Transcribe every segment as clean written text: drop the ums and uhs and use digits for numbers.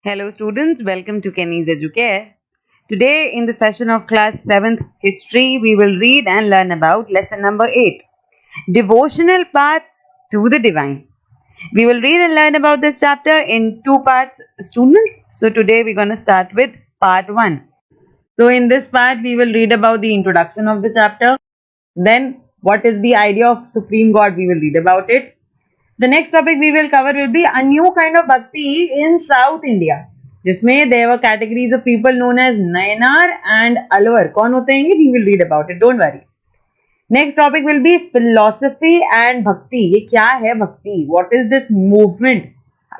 Hello students, welcome to KENE'S Educare. Today in the session of class 7th History, we will read and learn about lesson number 8, Devotional Paths to the Divine. We will read and learn about this chapter in two parts, students. So today we're going to start with part 1. So in this part, we will read about the introduction of the chapter. Then what is the idea of Supreme God, we will read about it. The next topic we will cover will be a new kind of bhakti in South India, जिसमें there were categories of people known as Nayanar and Alvar. कौन होते हैं ये? We will read about it. Don't worry. Next topic will be philosophy and bhakti. ये क्या है भक्ति? What is this movement?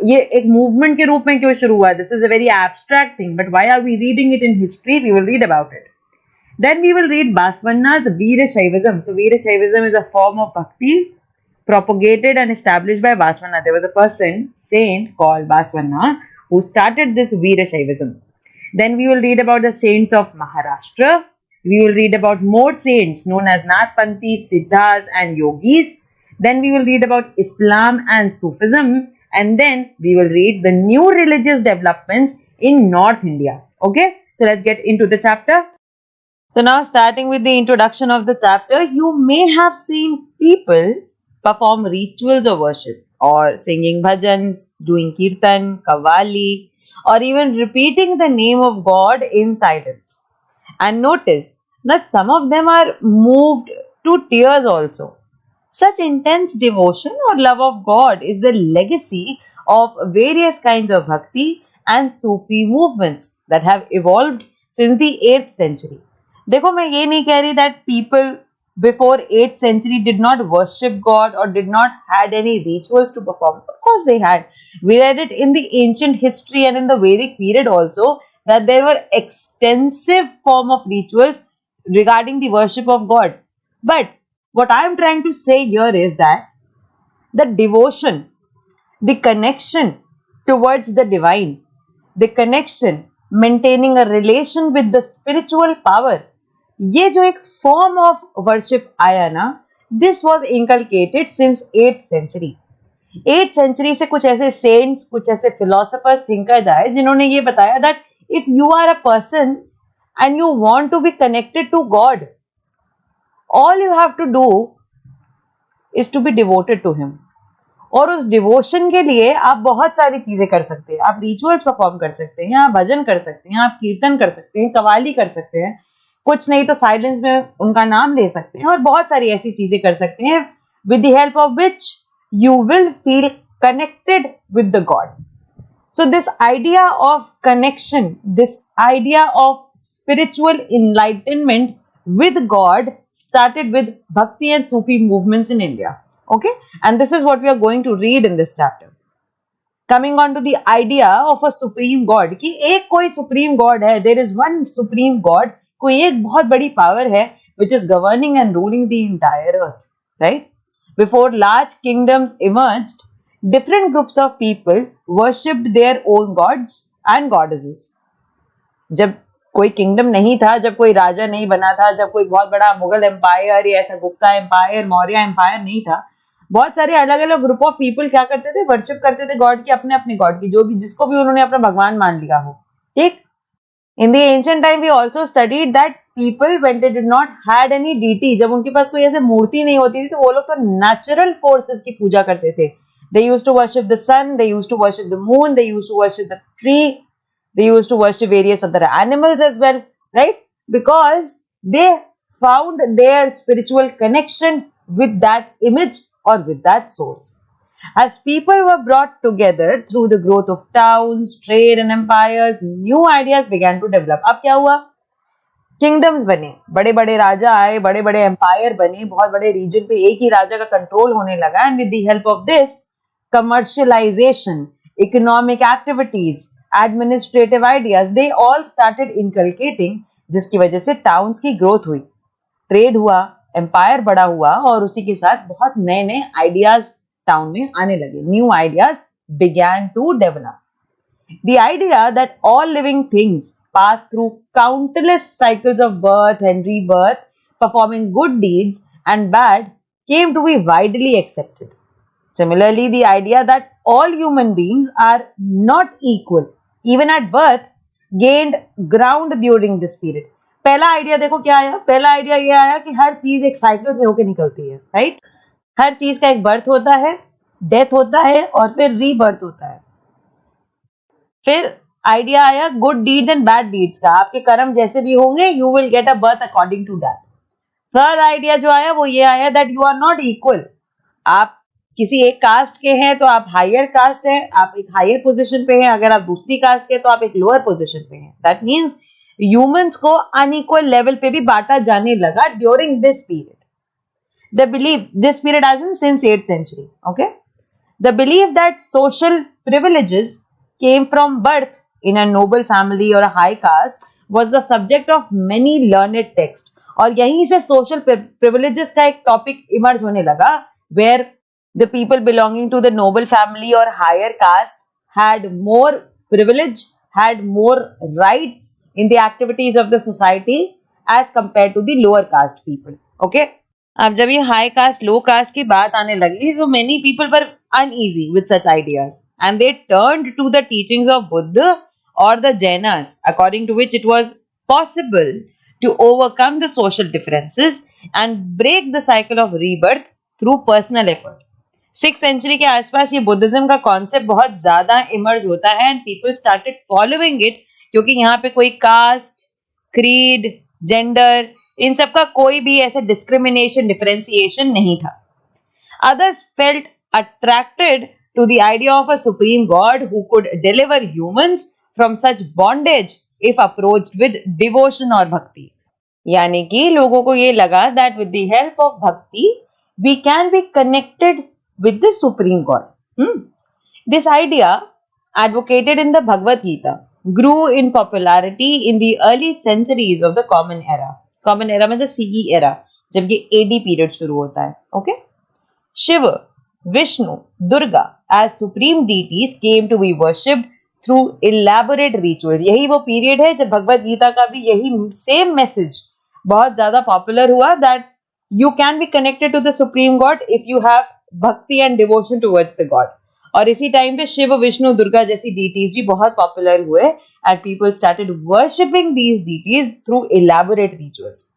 ये एक movement के रूप में क्यों शुरू हुआ? This is a very abstract thing, but why are we reading it in history? We will read about it. Then we will read Basvanna's Veera Shaivism. So Veera Shaivism is a form of bhakti propagated and established by Basvanna. There was a person, saint called Basvanna, who started this Veera Shaivism. Then we will read about the saints of Maharashtra. We will read about more saints known as Nathpanthis, Siddhas and Yogis. Then we will read about Islam and Sufism. And then we will read the new religious developments in North India. Okay, so let's get into the chapter. So now starting with the introduction of the chapter, you may have seen people perform rituals of worship or singing bhajans, doing kirtan, kavali, or even repeating the name of God in silence. And noticed that some of them are moved to tears also. Such intense devotion or love of God is the legacy of various kinds of bhakti and Sufi movements that have evolved since the 8th century. देखो मैं ये नहीं कह रही that people before 8th century did not worship God or did not had any rituals to perform. Of course they had. We read it in the ancient history and in the Vedic period also that there were extensive form of rituals regarding the worship of God. But what I am trying to say here is that the devotion, the connection towards the divine, the connection, maintaining a relation with the spiritual power, ये जो एक form of worship आया ना, this was inculcated since 8th century. 8th century से कुछ ऐसे cents, कुछ ऐसे फिलोसफर्स, थिंकर्स आए जिन्होंने ये बताया that if you are a person and you want to be connected to God, all you have to do is to be devoted to him. और उस डिवोशन के लिए आप बहुत सारी चीजें कर सकते हैं. आप रिचुअल्स परफॉर्म कर सकते हैं, आप भजन कर सकते हैं, आप कीर्तन कर सकते हैं, कवाली कर सकते हैं, कुछ नहीं तो साइलेंस में उनका नाम ले सकते हैं और बहुत सारी ऐसी चीजें कर सकते हैं with the help of which you will feel connected with the God. So this idea of connection, this idea of spiritual enlightenment with God started with Bhakti and Sufi movements in India. Okay, and this is what we are going to read in this chapter. Coming on to the idea of a supreme God, कि एक कोई supreme God है, there is one supreme God, कोई एक बहुत बड़ी power है which is governing and ruling the entire earth, right? Before large kingdoms emerged, different groups of people worshipped their own gods and goddesses. जब कोई kingdom नहीं था, जब कोई राजा नहीं बना था, जब कोई बहुत बड़ा मुगल एम्पायर या ऐसा गुप्ता एम्पायर, मौर्य एम्पायर नहीं था, बहुत सारे अलग अलग ग्रुप ऑफ पीपल क्या करते थे? वर्शिप करते थे गॉड की, अपने अपने गॉड की, जो भी जिसको भी उन्होंने अपना भगवान मान लिया हो. ठीक. In the ancient time, we also studied that people, when they did not had any deity, जब उनके पास कोई ऐसे मूर्ति नहीं होती थी, तो वो लोग तो natural forces की पूजा करते थे. They used to worship the sun, they used to worship the moon, they used to worship the tree, they used to worship various other animals as well, right? Because they found their spiritual connection with that image or with that source. As people were brought together through the growth of towns, trade and empires, new ideas began to develop. अब क्या हुआ? Kingdoms बने, बड़े बड़े राजा आए, बड़े बड़े empire बने, बहुत बड़े region पे एक ही राजा का control होने लगा, and with the help of this, commercialization, economic activities, administrative ideas, they all started inculcating, जिसकी वजह से towns की growth हुई, trade हुआ, empire बड़ा हुआ और उसी के साथ बहुत नए नए ideas टाउन में आने लगे. New ideas began to develop. The idea that all living things pass through countless cycles of birth and rebirth, performing good deeds and bad, came to be widely accepted. Similarly, the idea that all human beings are not equal even at birth, gained ground during this period. पहला idea देखो क्या आया, पहला idea ये आया कि हर चीज एक साइकिल से होके निकलती है, राइट? हर चीज का एक बर्थ होता है, डेथ होता है और फिर रीबर्थ होता है. फिर आइडिया आया good deeds and bad deeds का, आपके कर्म जैसे भी होंगे you will get a birth according to that. Third idea जो आया वो ये आया that you are not equal. आप किसी एक कास्ट के हैं तो आप हायर कास्ट हैं, आप एक हायर पोजीशन पे हैं. अगर आप दूसरी कास्ट के तो आप एक लोअर पोजीशन पे हैं. दैट मींस ह्यूमंस को अनइक्वल लेवल पे भी बांटा जाने लगा during this period. The belief, this period as in since 8th century, okay? The belief that social privileges came from birth in a noble family or a high caste was the subject of many learned texts. और यहीं से social privileges का एक topic emerge होने लगा, where the people belonging to the noble family or higher caste had more privilege, had more rights in the activities of the society as compared to the lower caste people, okay? अब जब ये high cast लो cast की बात आने लगी, so many people were uneasy with such ideas and they turned to the teachings of Buddha or the Jainas, according to which it was possible to overcome the social differences and break the cycle of rebirth through personal effort. 6th century के आसपास ये Buddhism का concept बहुत ज्यादा emerge होता है and people started following it, क्योंकि यहाँ पे कोई कास्ट, क्रीड, जेंडर, इन सब का कोई भी ऐसे डिस्क्रिमिनेशन, डिफरेंशिएशन नहीं था. Others felt attracted to the idea of a supreme God who could deliver humans from such bondage if approached with devotion or bhakti. यानी कि लोगों को ये लगा that with the help of bhakti we can be connected with the supreme God. This idea, advocated in the Bhagavad Gita, grew in popularity in the early centuries of the Common Era. Common Era में the CE era, जब ये AD period शुरू होता है. Okay? Shiva, Vishnu, Durga as supreme deities came to be worshipped through elaborate rituals. यही वो period है जब भगवद गीता का भी यही same message बहुत ज्यादा popular हुआ that you can be connected to the supreme God if you have bhakti and devotion towards the God. और इसी टाइम पे शिव, विष्णु, दुर्गा जैसी deities भी बहुत popular हुए and people started worshipping these deities through elaborate rituals.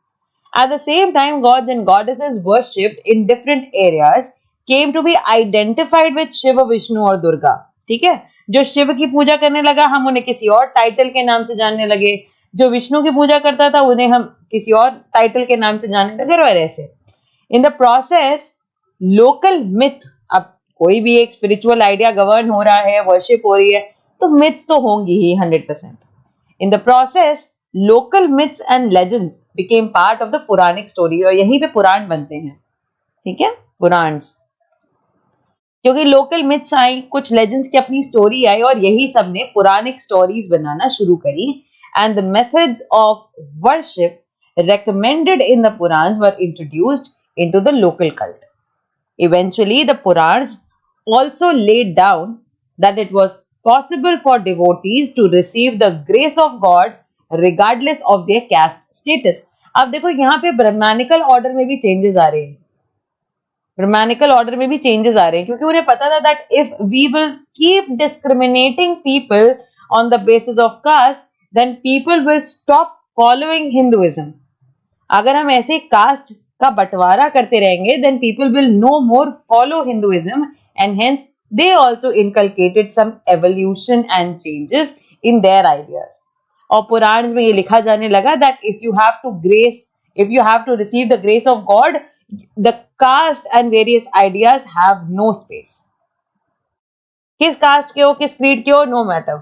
At the same time, gods and goddesses worshipped in different areas came to be identified with Shiva, Vishnu और दुर्गा. ठीक है, जो शिव की पूजा करने लगा हम उन्हें किसी और टाइटल के नाम से जानने लगे, जो विष्णु की पूजा करता था उन्हें हम किसी और टाइटल के नाम से जानने लगे और ऐसे. In the process local myth, अब कोई भी एक स्पिरिचुअल आइडिया गवर्न हो रहा है, वर्शिप हो रही है, तो मिथ्स तो होंगी ही 100%. In the process, local myths and legends became part of the Puranic story. और यहीं पे पुराण बनते हैं, ठीक है, पुराण्स. क्योंकि लोकल मिथ्स आई, कुछ लेजेंड्स की अपनी स्टोरी आई और यही सब ने पुरानिक स्टोरीज बनाना शुरू करी. And the methods of worship recommended in the Purans were introduced into the local cult. Eventually, the Purans also laid down that it was possible for devotees to receive the grace of God regardless of their caste status. अब देखो यहाँ पे ब्रह्मानिकल order में भी changes आ रहे हैं, ब्रह्मानिकल order में भी चेंजेस आ रहे हैं, क्योंकि उन्हें पता था that if we will keep discriminating people on the basis of caste then people will stop following Hinduism. अगर हम ऐसे कास्ट का बंटवारा करते रहेंगे then people will no more follow Hinduism and hence they also inculcated some evolution and changes in their ideas. और पुराण में ये लिखा जाने लगा that if you have to receive the grace of God, the caste and various ideas have no space. किस caste के हो, किस creed के हो, no matter.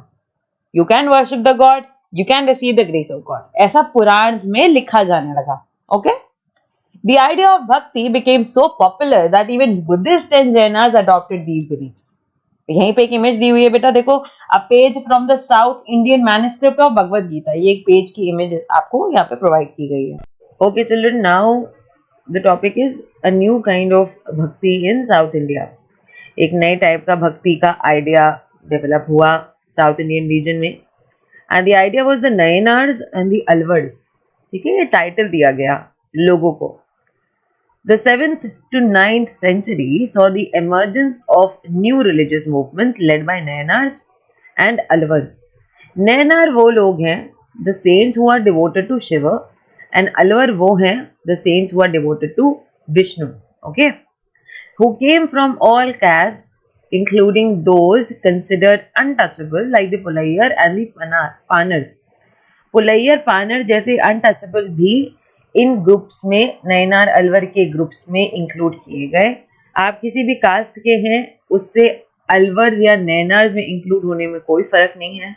You can worship the God, you can receive the grace of God. ऐसा पुराण में लिखा जाने लगा. Okay? The idea of bhakti became so popular that even Buddhists and Jainas adopted these beliefs. यहीं पे एक इमेज दी हुई है बेटा, देखो, a page from the South Indian manuscript of Bhagavad Gita. ये एक पेज की इमेज आपको यहाँ पे प्रोवाइड की गई है. Okay children, now the topic is a new kind of bhakti in South India. एक नए टाइप का भक्ति का आइडिया डेवलप हुआ साउथ इंडियन रीजन में and the idea was the Nayanars and the Alvars. ठीक है, ये टाइटल दिया गया लोगों को. The 7th to 9th century saw the emergence of new religious movements led by Nayanars and Alvars. Nainar वो लोग हैं, the saints who are devoted to Shiva, and Alvar वो हैं, the saints who are devoted to Vishnu. Okay, who came from all castes, including those considered untouchable like the Pulayar and the Panars. पुलैयर पानर जैसे untouchable भी इन groups में, नैनार अलवर के groups में include किए गए. आप किसी भी कास्ट के हैं, उससे अलवर्स या नैनार्स में इंक्लूड होने में कोई फर्क नहीं है.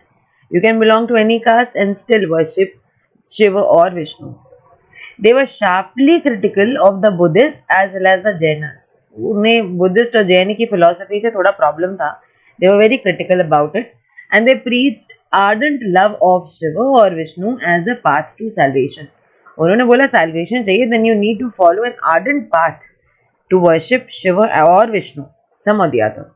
You can belong to any caste and still worship Shiva और Vishnu. They were sharply critical of the Buddhist as well as the Jainas. उन्हें बुद्धिस्ट और जैन की फिलोसफी से थोड़ा प्रॉब्लम था. They were very critical about it and they preached ardent love of Shiva और Vishnu as the path to salvation. उन्होंने बोला salvation चाहिए, then you need to follow an ardent path to worship Shiva or Vishnu, some or the other.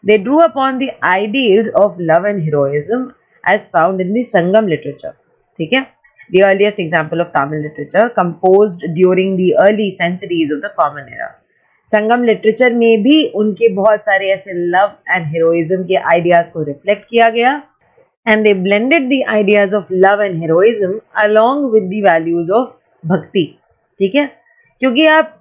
They drew upon the ideals of love and heroism as found in the Sangam literature. ठीक है, the earliest example of Tamil literature composed during the early centuries of the Common Era. Sangam literature में भी उनके बहुत सारे ऐसे love and heroism के ideas को रिफ्लेक्ट किया गया, and they blended the ideas of love and heroism along with the values of भक्ति. ठीक है, क्योंकि आप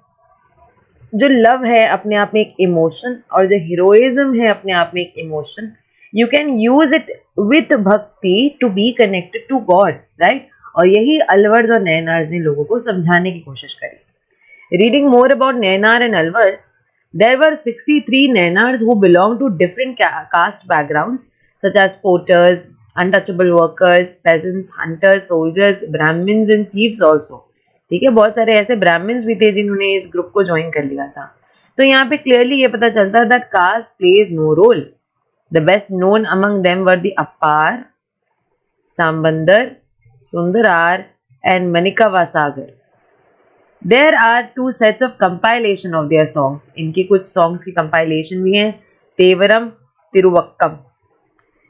जो लव है अपने आप में एक इमोशन और जो हीरोइज्म है अपने आप में एक emotion, you can use it with bhakti to be connected to God, right. और यही अलवर्स और नैनार्स ने लोगों को समझाने की कोशिश करी. Reading more about Nainar and Alvars, there were 63 Nainars who belonged to different caste backgrounds such as porters, untouchable workers, peasants, hunters, soldiers, Brahmins and chiefs also. ठीक है, बहुत सारे ऐसे ब्राह्मण्स भी थे जिन्होंने इस ग्रुप को ज्वाइन कर लिया था. तो यहाँ पे क्लियरली ये पता चलता है that caste plays no role. The best known among them were the Appar, Sambandar, Sundarar and Manikavasagar. There are two sets of compilation of their songs. इनकी कुछ songs की compilation भी हैं, तेवरम, तिरुवक्कम.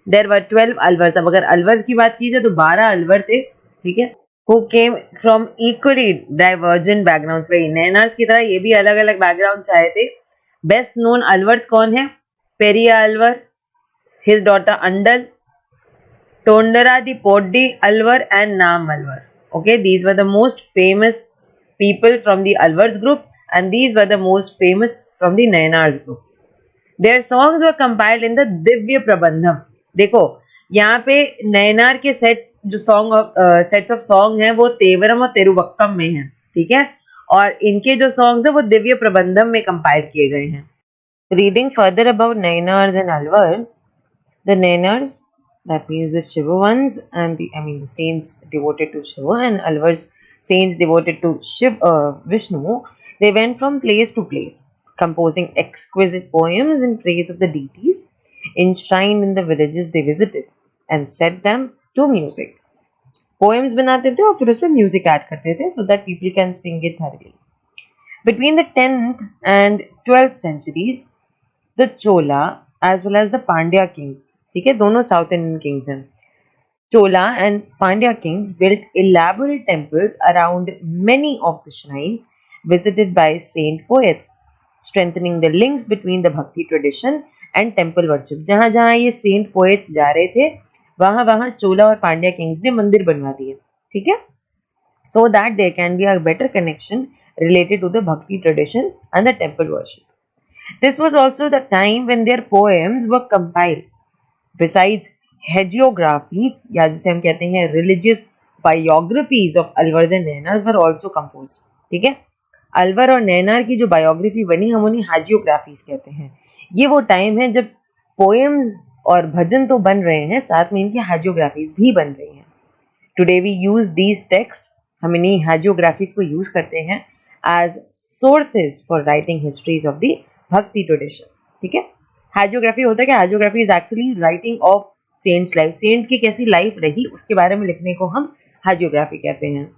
There were 12 Alvars. अब अगर अलवर्स की बात की जाए तो 12 अलवर थे, ठीक है, who came from equally divergent backgrounds. वही नैनार्स की तरह ये भी अलग अलग बैकग्राउंड से आए थे. बेस्ट नोन अलवर्स कौन है? Periyar Alwar, his daughter अंडल, टोंडरा the पोड्डी Alwar and नाम Alwar. Okay, these were the most famous people from the Alvars group and these were the most famous from the Nainars group. Their songs were compiled in the Divya Prabandham. देखो यहाँ पे नैनार के sets जो sets of song हैं वो तेवरम और तिरुवक्कम में हैं, ठीक है, और इनके जो सॉन्ग्स हैं वो दिव्य प्रबंधम में कंपाइल किए गए हैं. Reading further about Nainars and Alvars, the Nainars, that means the Shiva ones and the saints devoted to Shiva, and Alvars, saints devoted to Vishnu, they went from place to place, composing exquisite poems in praise of the deities enshrined in the villages they visited and set them to music. Poems बनाते थे और फिर उसमें music add करते थे so that people can sing it thoroughly. Between the 10th and 12th centuries, the Chola as well as the Pandya kings, ठीक है, दोनों South Indian kings हैं, Chola and Pandya kings built elaborate temples around many of the shrines visited by saint poets, strengthening the links between the Bhakti tradition and temple worship. जहाँ जहाँ ये saint poets जा रहे थे वहाँ वहाँ चोला और पांड्या किंग्स ने मंदिर बनवा दिए, ठीक है, so that there can be a better connection related to the Bhakti tradition and the temple worship. This was also the time when their poems were compiled. Besides hagiographies, या जिसे हम कहते हैं religious biographies of Alvars and Nayanars were also composed. ठीक है, अलवर और नैनार की जो बायोग्राफी बनी हम उन्हें hagiographies कहते हैं. ये वो टाइम है जब पोएम्स और भजन तो बन रहे हैं, साथ में इनकी hagiographies भी बन रही हैं. Today we use these texts, हम इन्हीं hagiographies को यूज करते हैं as sources for writing histories of the Bhakti tradition. ठीक है, hagiography होता है कि hagiography is actually writing of saints life, saint की कैसी लाइफ रही उसके बारे में लिखने को हम hagiography कहते हैं.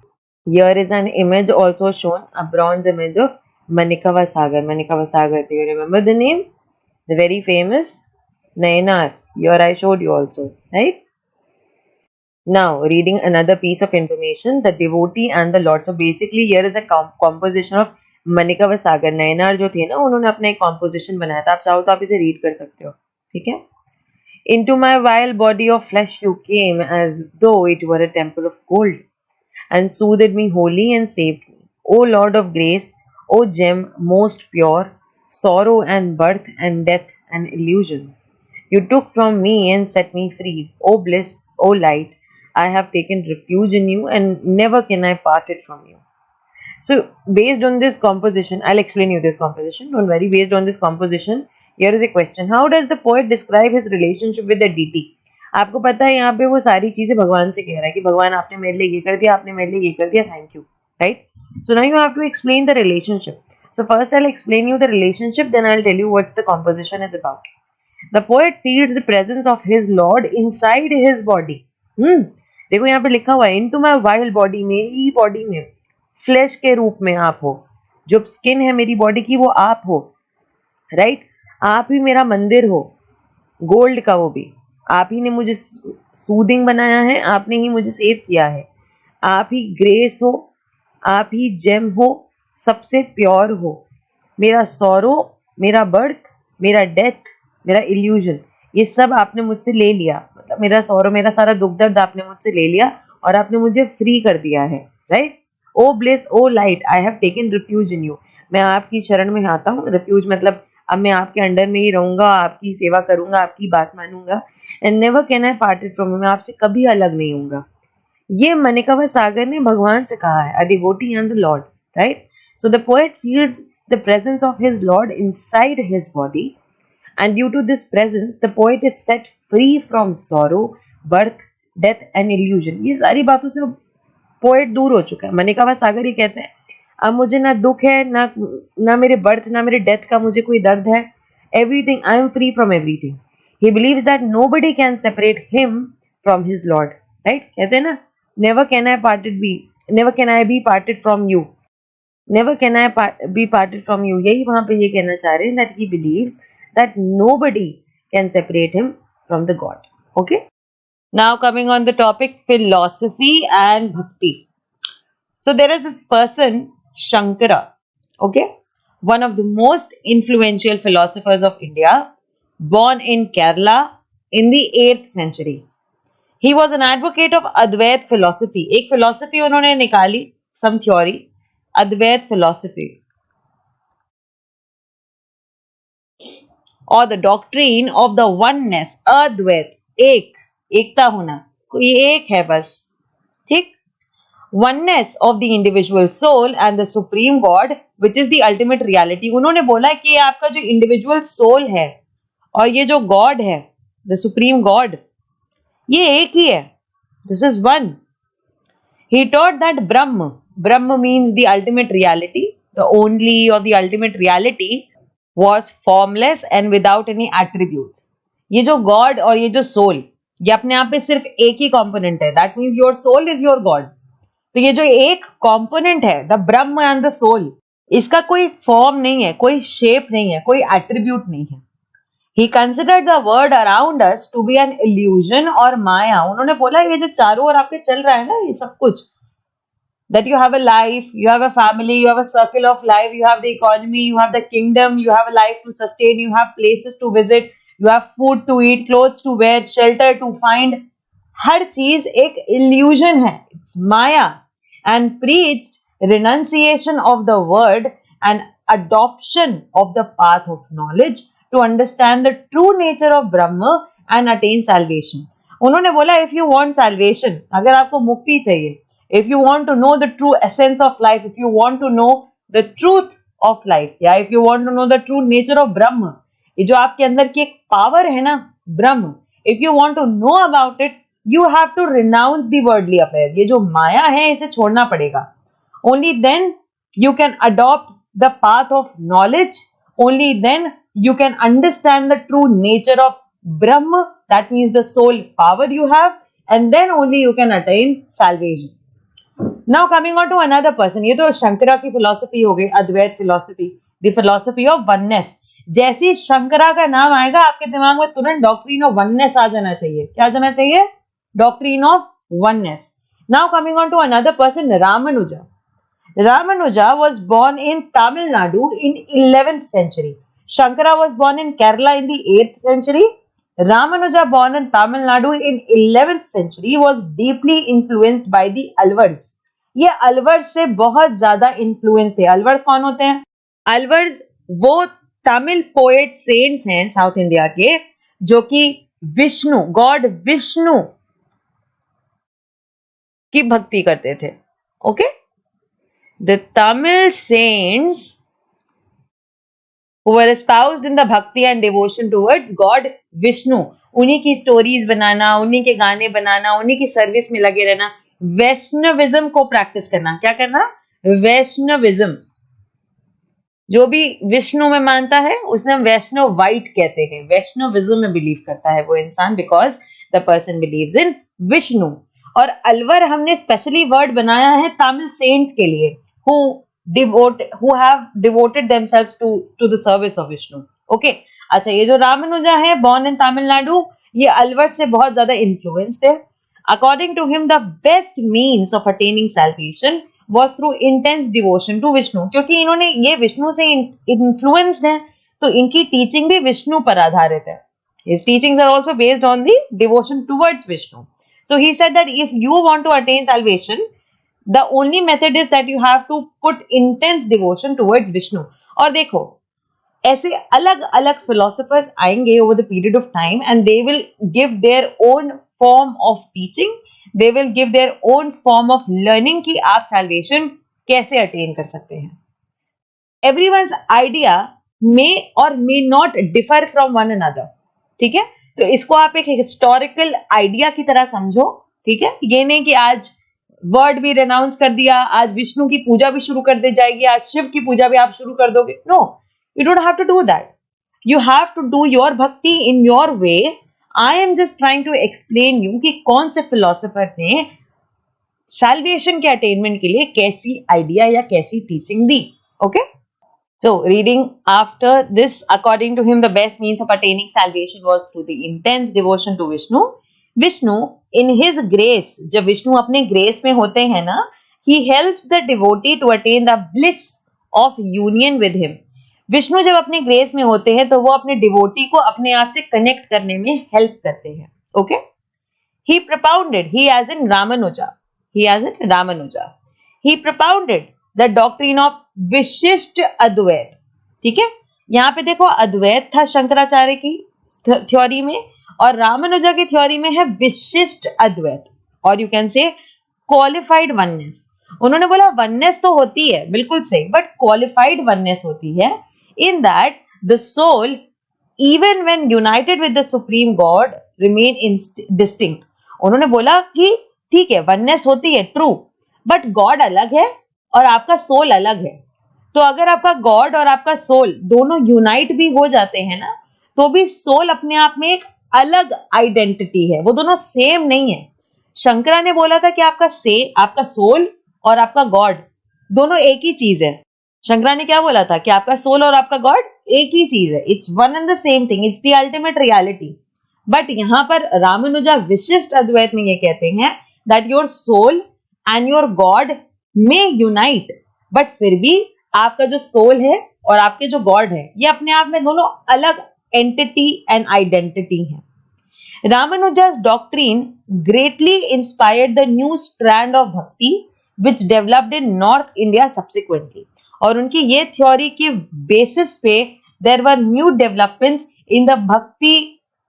Here is an image also shown, a bronze image of Manikava Sagar. Manikava Sagar, do you remember the name? The very famous Nainar. Here I showed you also, right? Now reading another piece of information, the devotee and the lord. So basically here is a composition of Manikava Sagar. Nainar जो थे ना उन्होंने अपना एक composition बनाया था, आप चाहो तो आप इसे read कर सकते हो, ठीक है. Into my vile body of flesh you came, as though it were a temple of gold, and soothed me wholly and saved me. O Lord of grace, O gem most pure, sorrow and birth and death and illusion. You took from me and set me free. O bliss, O light, I have taken refuge in you, and never can I part it from you. So, based on this composition, I'll explain you this composition. Don't worry. Based on this composition, here is a question: how does the poet describe his relationship with the deity? आपको पता है यहाँ पे वो सारी चीजें भगवान से कह रहा है कि भगवान आपने मेरे लिए ये कर दिया, आपने मेरे लिए ये कर दिया, thank you, right? So now you have to explain the relationship. So first I'll explain you the relationship, then I'll tell you what the composition is about. The poet feels the presence of his Lord inside his body. देखो यहाँ पे लिखा हुआ है into my vile body, मेरी body में flash के रूप में आप हो, जो स्किन है मेरी बॉडी की वो आप हो, राइट? आप ही मेरा मंदिर हो, गोल्ड का, वो भी आप ही ने मुझे सूदिंग बनाया है, आपने ही मुझे सेव किया है, आप ही ग्रेस हो, आप ही जेम हो, सबसे प्योर हो, मेरा सॉरो, मेरा बर्थ, मेरा डेथ, मेरा इल्यूजन, ये सब आपने मुझसे ले लिया, मतलब मेरा सॉरो, मेरा सारा दुख दर्द आपने मुझसे ले लिया और आपने मुझे फ्री कर दिया है, right? O bliss, O light, I have taken refuge in you, मैं आपकी शरण में आता हूँ. रिफ्यूज मतलब अब मैं आपके अंडर में ही रहूंगा, आपकी सेवा करूंगा, आपकी बात मानूंगा. And never can I parted from you, मैं आपसे कभी अलग नहीं होऊंगा. ये मनिकवा सागर ने भगवान से कहा है, a devotee and the Lord, right? So the poet feels the presence of his Lord inside his body, and due to this presence the poet is set free from sorrow, birth, death and illusion. ये सारी बातों से poet दूर हो चुका है. मनिकवा सागर ही कहते हैं अब मुझे ना दुख है, ना मेरे बर्थ, ना मेरे डेथ का मुझे कोई दर्द है. Everything, I am free from everything. He believes that nobody can separate him from his lord, right? कहते हैं ना, never can I be parted from you, never can I be parted from you. यही वहां पे ये कहना चाह रहे हैं that he believes that nobody can separate him from the God. Okay? Now coming on the topic philosophy and bhakti. So there is this person, Shankara, okay? One of the most influential philosophers of India, born in Kerala in the 8th century. He was an advocate of Advait philosophy. एक philosophy उन्होंने निकाली, some theory, Advait philosophy. और the doctrine of the oneness, Advaita, एकता होना, कोई एक है बस, ठीक? Oneness of the individual soul and the supreme God which is the ultimate reality. उन्होंने बोला कि आपका जो इंडिविजुअल सोल है और ये जो गॉड है, द सुप्रीम गॉड, ये एक ही है. This is one. He taught that Brahman means the ultimate reality, the only और the ultimate reality was formless and without any attributes. ये जो God और ये जो soul, ये अपने आप पे सिर्फ एक ही component है. That means your soul is your God. तो ये जो एक component है, the Brahma and the soul, इसका कोई form नहीं है, कोई shape नहीं है, कोई attribute नहीं है. He considered the world around us to be an illusion or maya. उन्होंने बोला ये जो चारों ओर आपके चल रहा है ना, ये सब कुछ, that you have a life, you have a family, you have a circle of life, you have the economy, you have the kingdom, you have a life to sustain, you have places to visit, you have food to eat, clothes to wear, shelter to find. हर चीज एक illusion है, it's Maya, and preached renunciation of the word and adoption of the path of knowledge to understand the true nature of Brahma and attain salvation. उन्होंने बोला if you want salvation, अगर आपको मुक्ति चाहिए, if you want to know the true essence of life, if you want to know the truth of life, yeah, if you want to know the true nature of Brahma, ये जो आपके अंदर की एक power है ना, ब्रह्म, if you want to know about it, you have to renounce the worldly affairs. ये जो माया है इसे छोड़ना पड़ेगा. Only then you can adopt the path of knowledge. Only then you can understand the true nature of Brahma, that means the soul power you have, and then only you can attain salvation. Now coming on to another person, ये तो शंकरा की philosophy हो गई, Advaita philosophy, the philosophy of oneness. जैसे शंकरा का नाम आएगा आपके दिमाग में तुरंत डॉक्ट्रिन ऑफ वननेस आ जाना चाहिए. क्या आ जाना चाहिए? Doctrine of oneness. Now coming on to another person, Ramanuja. Ramanuja was born in Tamil Nadu in 11th century. Shankara was born in Kerala in the 8th century. Ramanuja, born in Tamil Nadu in 11th century, was deeply influenced by the Alvars. ये अलवर्स से बहुत ज्यादा influence थे. अलवर्स कौन होते हैं? अलवर्स वो Tamil poet cents हैं साउथ इंडिया के, जो कि विष्णु, गॉड विष्णु की भक्ति करते थे. Okay, the Tamil saints who were espoused in the bhakti and devotion towards God Vishnu, उन्हीं की स्टोरीज बनाना, उन्हीं के गाने बनाना, उन्हीं की सर्विस में लगे रहना, वैष्णविज्म को प्रैक्टिस करना. क्या करना? वैष्णविज्म. जो भी विष्णु में मानता है उसने वैष्णव वाइट कहते हैं. वैष्णविज्म में बिलीव करता है वो इंसान, because the person believes in Vishnu. और अलवर हमने स्पेशली वर्ड बनाया है तमिल सेंट्स के लिए, who have devoted themselves to the service of Vishnu. Okay, अच्छा, ये जो रामानुजा है, born in Tamil Nadu, ये अलवर से बहुत ज्यादा इन्फ्लुएंस थे. According to him, the best means of attaining salvation was through intense devotion to Vishnu. क्योंकि इन्होंने ये विष्णु से इन्फ्लुएंस्ड है, तो इनकी टीचिंग भी विष्णु पर आधारित है. His teachings are also based on the devotion towards Vishnu. So he said that if you want to attain salvation, the only method is that you have to put intense devotion towards Vishnu. और देखो, ऐसे अलग अलग philosophers आएंगे over the period of time and they will give their own form of teaching, they will give their own form of learning कि आप salvation कैसे attain कर सकते हैं. Everyone's idea may or may not differ from one another. ठीक है, तो इसको आप एक historical idea की तरह समझो. ठीक है, ये नहीं कि आज वर्ड भी रेनाउंस कर दिया, आज विष्णु की पूजा भी शुरू कर दी जाएगी, आज शिव की पूजा भी आप शुरू कर दोगे. No, you don't have to do that. You have to do your bhakti in your way. I am just trying to explain you कि कौन से फिलोसोफर ने सैल्वेशन के अटेनमेंट के लिए कैसी आइडिया या कैसी टीचिंग दी. Okay, so reading after this, according to him, the best means of attaining salvation was through the intense devotion to Vishnu. Vishnu in his grace, जब विष्णु अपने ग्रेस में होते हैं ना, he helps the devotee to attain the bliss of union with him. Vishnu जब अपने grace में होते हैं तो वो अपने डिवोटी को अपने आप से कनेक्ट करने में हेल्प करते हैं. Okay, he propounded, he as in Ramanuja, he propounded the doctrine of विशिष्ट अद्वैत. ठीक है, यहाँ पे देखो अद्वैत था शंकराचार्य की थ्योरी में, और रामानुजा की थ्योरी में है विशिष्ट अद्वैत, और you can say qualified oneness. उन्होंने बोला वननेस तो होती है, बिल्कुल सही, बट क्वालिफाइड वननेस होती है in that the soul even when united with the supreme God remain distinct. उन्होंने बोला कि ठीक है, वननेस होती है, ट्रू, बट गॉड अलग है और आपका सोल अलग है. तो अगर आपका गॉड और आपका सोल दोनों यूनाइट भी हो जाते हैं ना, तो भी सोल अपने आप में एक अलग आइडेंटिटी है, वो दोनों सेम नहीं है. शंकरा ने बोला था कि आपका सोल और आपका गॉड दोनों एक ही चीज है. शंकरा ने क्या बोला था कि आपका सोल और आपका गॉड एक ही चीज है. It's one and the same thing, it's the ultimate reality. But यहां पर रामानुजा विशिष्ट अद्वैत में ये कहते हैं that your soul and your God में यूनाइट, बट फिर भी आपका जो सोल है और आपके जो गॉड है, ये अपने आप में दोनों अलग entity and identity है. Ramanuja's doctrine greatly inspired the new strand of bhakti which developed in North India subsequently. और उनकी ये थ्योरी के बेसिस पे there were new developments in the bhakti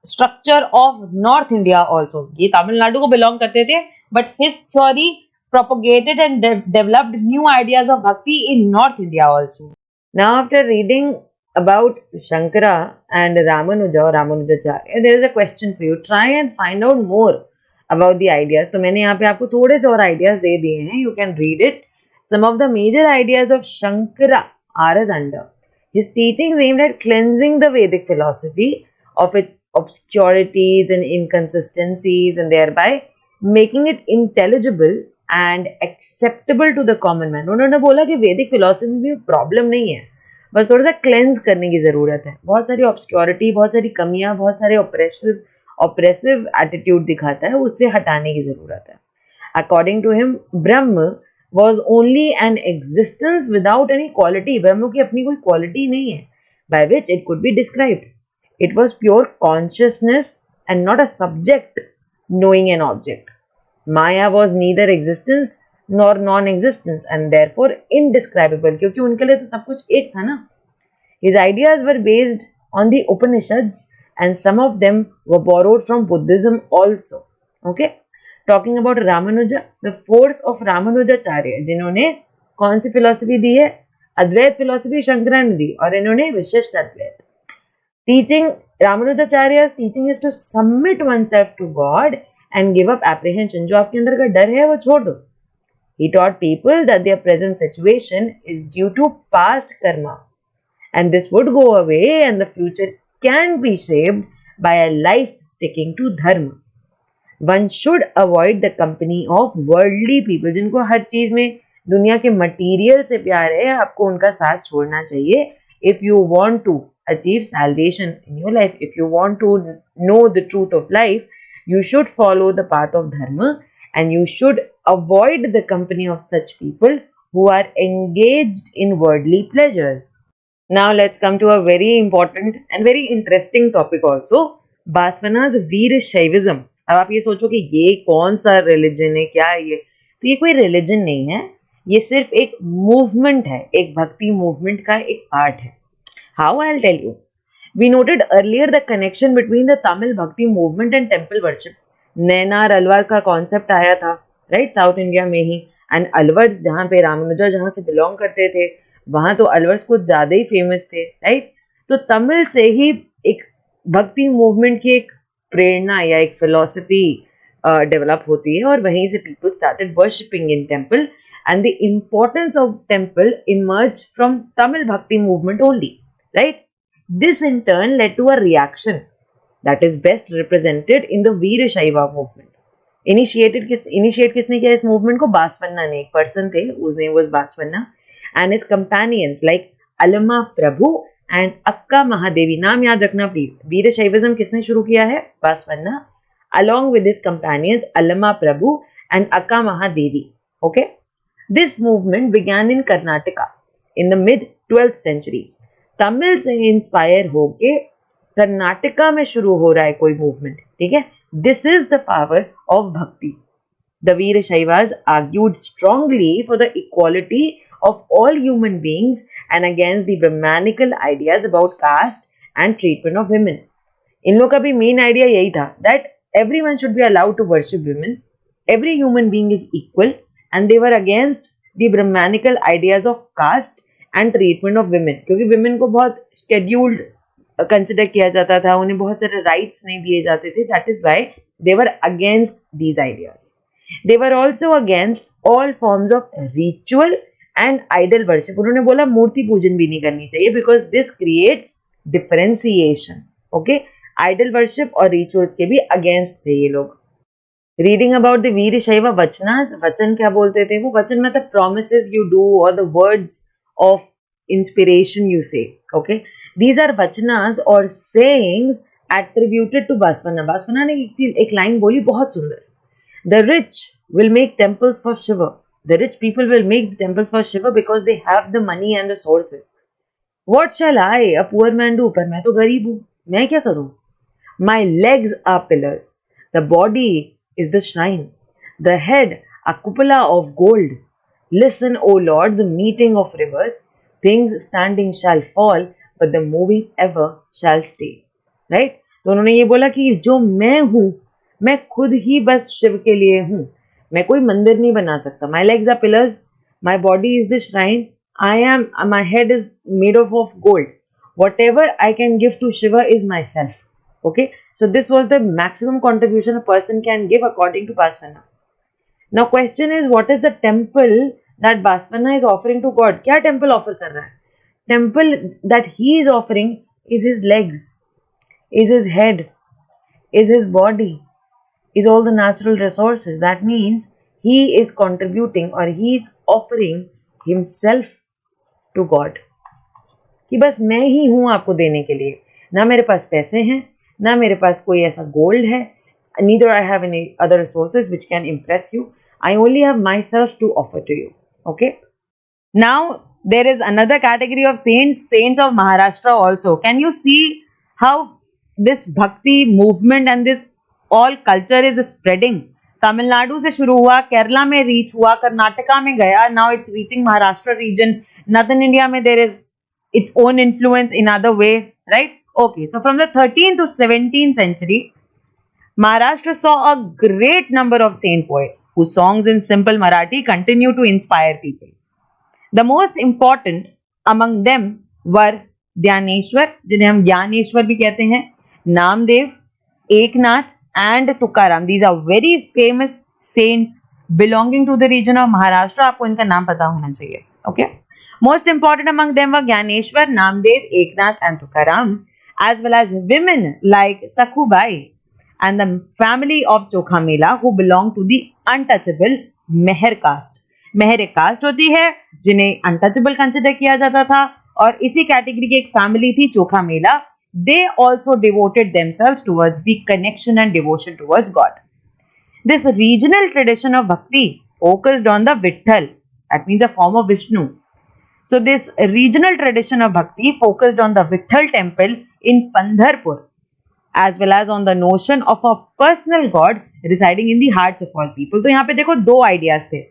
structure of North India also. ये तमिलनाडु को belong करते थे, but his theory propagated and developed new ideas of bhakti in North India also. Now, after reading about Shankara and Ramanuja or Ramanujacharya, there is a question for you. Try and find out more about the ideas. तो मैंने यहाँ पे आपको थोड़े से और ideas दे दिए हैं. You can read it. Some of the major ideas of Shankara are as under. His teachings aimed at cleansing the Vedic philosophy of its obscurities and inconsistencies and thereby making it intelligible and acceptable to the common man. उन्होंने बोला कि वैदिक philosophy में problem नहीं है, बस थोड़ा सा क्लेंस करने की जरूरत है. बहुत सारी ऑब्सक्योरिटी, बहुत सारी कमियां, बहुत सारे ऑप्रेसिव एटीट्यूड दिखाता है, उससे हटाने की जरूरत है. According to him, Brahma was only an existence without any quality. ब्रह्म की अपनी कोई क्वालिटी नहीं है by which it could be described. It was pure consciousness and not a subject knowing an object. Maya was neither existence nor non-existence and therefore indescribable, क्योंकि उनके लिए तो सब कुछ एक था ना. His ideas were based on the Upanishads and some of them were borrowed from Buddhism also. Okay, talking about Ramanuja, the force of Ramanujacharya, जिन्होंने कौन सी फिलोसफी दी है? अद्वैत फिलोसफी शंकराचार्य ने दी और इन्होंने विशिष्ट अद्वैत. Teaching Ramanujacharya's teaching is to submit oneself to God and give up apprehension. जो आपके अंदर का डर है वो छोड़ दो. He taught people that their present situation is due to past karma and this would go away and the future can be shaped by a life sticking to dharma. One should avoid the company of worldly people. जिनको हर चीज में दुनिया के material से प्यार है, आपको उनका साथ छोड़ना चाहिए. If you want to achieve salvation in your life, if you want to know the truth of life, you should follow the path of dharma and you should avoid the company of such people who are engaged in worldly pleasures. Now let's come to a very important and very interesting topic also, Basvana's वीर शैविज्म. अब आप ये सोचो कि ये कौन सा religion है, क्या है ये? तो ये कोई रिलीजन नहीं है, ये सिर्फ एक मूवमेंट है, एक भक्ति मूवमेंट का एक पार्ट है. How? I'll tell you. We noted earlier the connection between the Tamil Bhakti movement and temple worship. Nainar Alwar का कॉन्सेप्ट आया था, राइट, साउथ इंडिया में ही. एंड अलवर्स जहाँ पे रामानुजा जहाँ से बिलोंग करते थे, वहां तो अलवर्स कुछ ज्यादा ही फेमस थे, राइट. तो तमिल से ही एक भक्ति मूवमेंट की एक प्रेरणा या एक फिलोसफी डेवलप होती है और वहीं से people started worshipping in temple and the importance of temple emerge from Tamil bhakti movement only, right? This in turn led to a reaction that is best represented in the Veera Shaiva movement. Initiate किसने किया इस movement को? बासवन्ना ने. एक person थे, whose name was Basavanna, and his companions like Alama Prabhu and Akka Mahadevi. नाम याद रखना प्लीज. वीर शैविज्म किसने शुरू किया है? Basavanna, along with his companions Alama Prabhu and Akka Mahadevi. Okay, this movement began in Karnataka in the mid 12th century. Tamil से inspire होके कर्नाटका में शुरू हो रहा है कोई मूवमेंट, ठीक है. This is the power of bhakti. The Virashaivas argued strongly for the equality of all human beings and against the Brahmanical ideas about caste and treatment of women. इन लोगों का भी मेन आइडिया यही था that everyone should be allowed to worship women, every human being is equal and they were against the Brahmanical ideas of caste and treatment of women. क्योंकि women को बहुत scheduled consider किया जाता था, उन्हें बहुत सारे राइट्स नहीं दिए जाते थे. That is why they were against these ideas. They were also against all forms of ritual and idol worship. उन्होंने बोला मूर्ति पूजन भी नहीं करनी चाहिए because this creates differentiation. Okay, idol worship और रिचुअल्स के भी अगेंस्ट थे ये लोग. रीडिंग अबाउट द वीर शैव वचनास. वचन क्या बोलते थे वो? वचन मतलब प्रोमिसेस यू डू और the words of inspiration you say. Okay, these are vachanas or sayings attributed to Basvana. Basvana ने एक लाइन बोली बहुत सुंदर. The rich will make temples for Shiva. The rich people will make temples for Shiva because they have the money and the sources. What shall I, a poor man, do? पर मैं तो गरीब हूँ, मैं क्या करूँ? My legs are pillars. The body is the shrine. The head a cupola of gold. Listen, O Lord, the meeting of rivers. Things standing shall fall, but the moving ever shall stay. Right? तो उन्होंने ये बोला कि जो मैं हूँ, मैं खुद ही बस शिव के लिए हूँ. मैं कोई मंदिर नहीं बना सकता. My legs are pillars. My body is the shrine. My head is made of gold. Whatever I can give to Shiva is myself. Okay? So this was the maximum contribution a person can give according to Basvana. Now question is, what is the temple that Basvana is offering to God? क्या temple offer कर रहा है? Temple that he is offering is his legs, is his head, is his body, is all the natural resources. That means he is contributing or he is offering himself to God. कि बस मैं ही हूँ आपको देने के लिए. ना मेरे पास पैसे हैं, ना मेरे पास कोई ऐसा गोल्ड है. Neither I have any other resources which can impress you. I only have myself to offer to you. Okay. Now there is another category of saints of Maharashtra also. Can you see how this bhakti movement and this all culture is spreading. Tamil Nadu से शुरू हुआ, केरला में reach हुआ, कर्नाटका में गया, now it's reaching Maharashtra region, northern India में there is its own influence in other way, right? Okay, so from the 13th to 17th century, Maharashtra saw a great number of saint poets whose songs in simple Marathi continue to inspire people. The most important among them were Dhyaneshwar, जिन्हें हम ज्ञानेश्वर भी कहते हैं, Namdev, Eknath and Tukaram. These are very famous saints belonging to the region of Maharashtra. आपको इनका नाम पता होना चाहिए. Okay. Most important among them were Gyaneshwar, Namdev, Eknath and Tukaram, as well as women like Sakhubai and the family of Chokha Mela who belong to the untouchable Meher caste. मेहर एक cast होती है जिन्हें untouchable consider किया जाता था, और इसी category की एक फैमिली थी चोखा मेला. They also devoted themselves towards the connection and devotion towards God. This regional tradition of bhakti focused on the Vitthal, that means a form of Vishnu. So this regional tradition of bhakti focused on the Vitthal temple in Pandharpur, as well as on the notion of a personal God residing in the hearts of all people. तो यहाँ पे देखो दो ideas थे.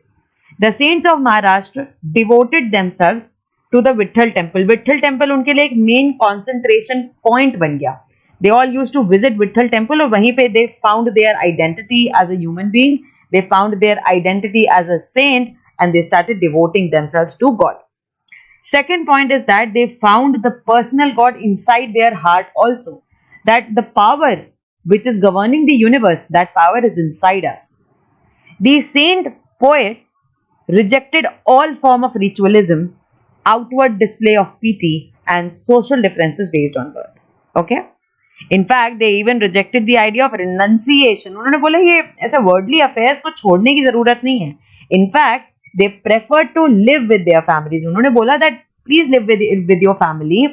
The saints of Maharashtra devoted themselves to the Vitthal temple. Vitthal temple उनके लिए एक main concentration point बन गया. They all used to visit Vitthal temple और वहीं पे they found their identity as a human being. They found their identity as a saint and they started devoting themselves to God. Second point is that they found the personal God inside their heart also. That the power which is governing the universe, that power is inside us. These saint poets rejected all form of ritualism, outward display of pity and social differences based on birth. Okay? In fact, they even rejected the idea of renunciation. उन्होंने बोला ये ऐसे worldly affairs को छोड़ने की जरूरत नहीं है. In fact, they preferred to live with their families. उन्होंने बोला that please live with your family.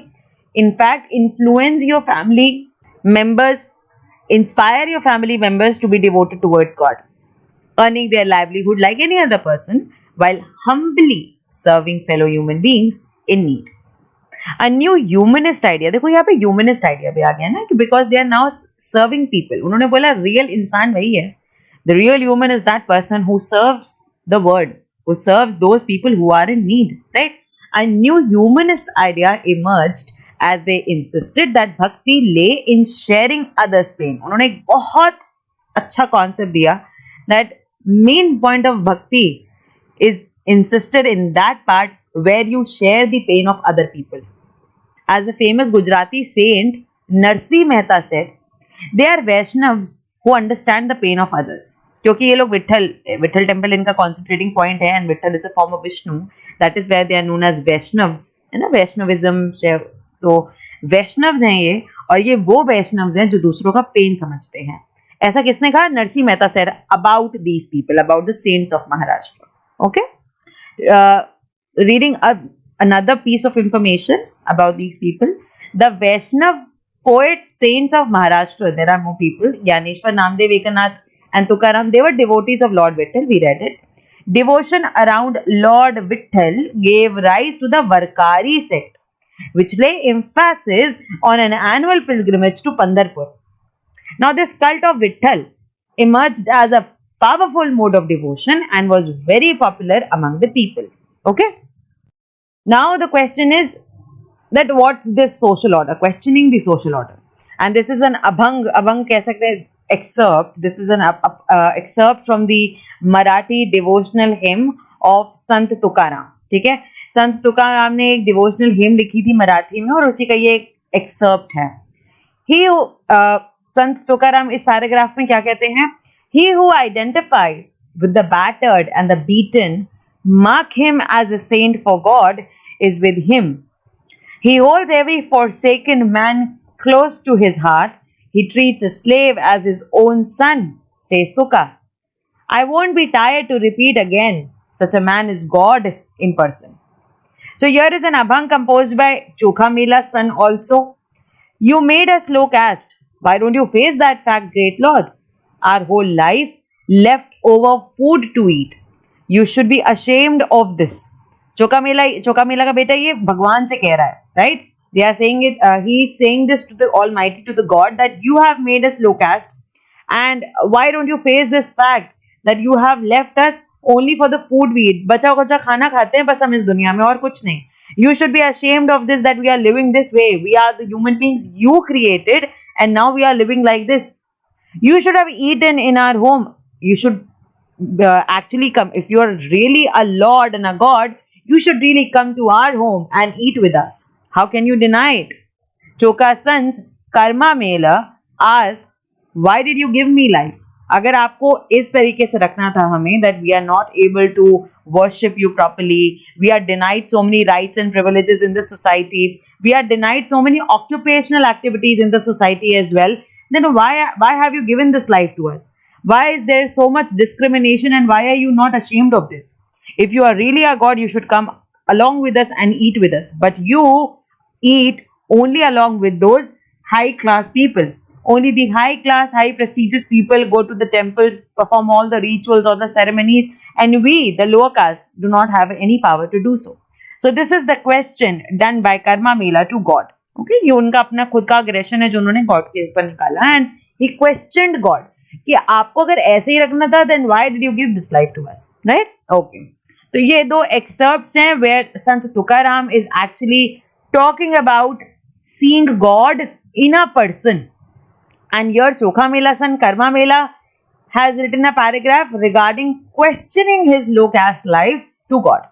In fact, influence your family members, inspire your family members to be devoted towards God, earning their livelihood like any other person while humbly serving fellow human beings in need. A new humanist idea, देखो यहाँ पे humanist idea भी आ गया ना, because they are now serving people. उन्होंने बोला real इंसान वही है. The real human is that person who serves the world, who serves those people who are in need, right? A new humanist idea emerged as they insisted that bhakti lay in sharing others' pain. उन्होंने एक बहुत अच्छा concept दिया that main point of bhakti is insisted in that part where you share the pain of other people. As a famous Gujarati saint Narsi Mehta said, they are Vaishnavas who understand the pain of others. क्योंकि ये लोग Vitthal temple इनका concentrating point है, and Vitthal is a form of Vishnu. That is where they are known as Vaishnavas. है ना, Vaishnavism. तो वैष्णव्स हैं ये, और ये वो वैष्णव्स हैं जो दूसरों का पेन समझते हैं. ऐसा किसने कहा? Narsi Mehta said about these people, about the saints of Maharashtra. Okay. Reading another piece of information about these people. The Vaishnav poet saints of Maharashtra, there are more people. Gyaneshwar, Namdev, Ekanath and Tukaram, they were devotees of Lord Vitthal. We read it. Devotion around Lord Vitthal gave rise to the Varkari sect, which lay emphasis on an annual pilgrimage to Pandharpur. Now this cult of Vitthal emerged as a powerful mode of devotion and was very popular among the people. Okay. Now the question is that what's this social order? Questioning the social order. And this is an abhang कह सकते हैं excerpt. This is an excerpt from the Marathi devotional hymn of Sant Tukaram. ठीक है. संत तुकाराम ने एक devotional him लिखी थी मराठी में, और उसी का ये एक एक्सर्प्ट है. संत तुकाराम इस पैराग्राफ में क्या कहते हैं? He who identifies with the battered and the beaten, mark him as a saint, for God is with him. He holds every forsaken man close to his heart. He treats a slave as his own son, says Tuka. I won't be tired to repeat again, such a man is God in person. So here is an abhang composed by Chokha Mela's son also. You made us low caste. Why don't you face that fact, great Lord? Our whole life left over food to eat. You should be ashamed of this. चोका मेला का बेटा ये भगवान से कह रहा है, right? They are saying it, he is saying this to the Almighty, to the God, that you have made us low caste, and why don't you face this fact that you have left us only for the food we eat. बचा खुचा खाना खाते हैं बस हम इस दुनिया में, और कुछ नहीं. You should be ashamed of this, that we are living this way. We are the human beings you created, and now we are living like this. You should have eaten in our home. You should actually come. If you are really a Lord and a God, you should really come to our home and eat with us. How can you deny it? Choka's sons, Karma Mela, asks, why did you give me life? अगर आपको इस तरीके से रखना था हमें, that we are not able to worship you properly, we are denied so many rights and privileges in the society, we are denied so many occupational activities in the society as well, then why have you given this life to us? Why is there so much discrimination, and why are you not ashamed of this? If you are really a God, you should come along with us and eat with us. But you eat only along with those high class people. Only the high class, high prestigious people go to the temples, perform all the rituals or the ceremonies, and we, the lower caste, do not have any power to do so. So this is the question done by Karma Mela to God. Okay, ये उनका अपना खुद का aggression है जो उन्होंने God के ऊपर निकाला, and he questioned God कि आपको अगर ऐसे ही रखना था, then why did you give this life to us, right? Okay. तो ये दो excerpts हैं where Sant Tukaram is actually talking about seeing God in a person. And here Chokha Mela's son Karma Mela has written a paragraph regarding questioning his low caste life to God.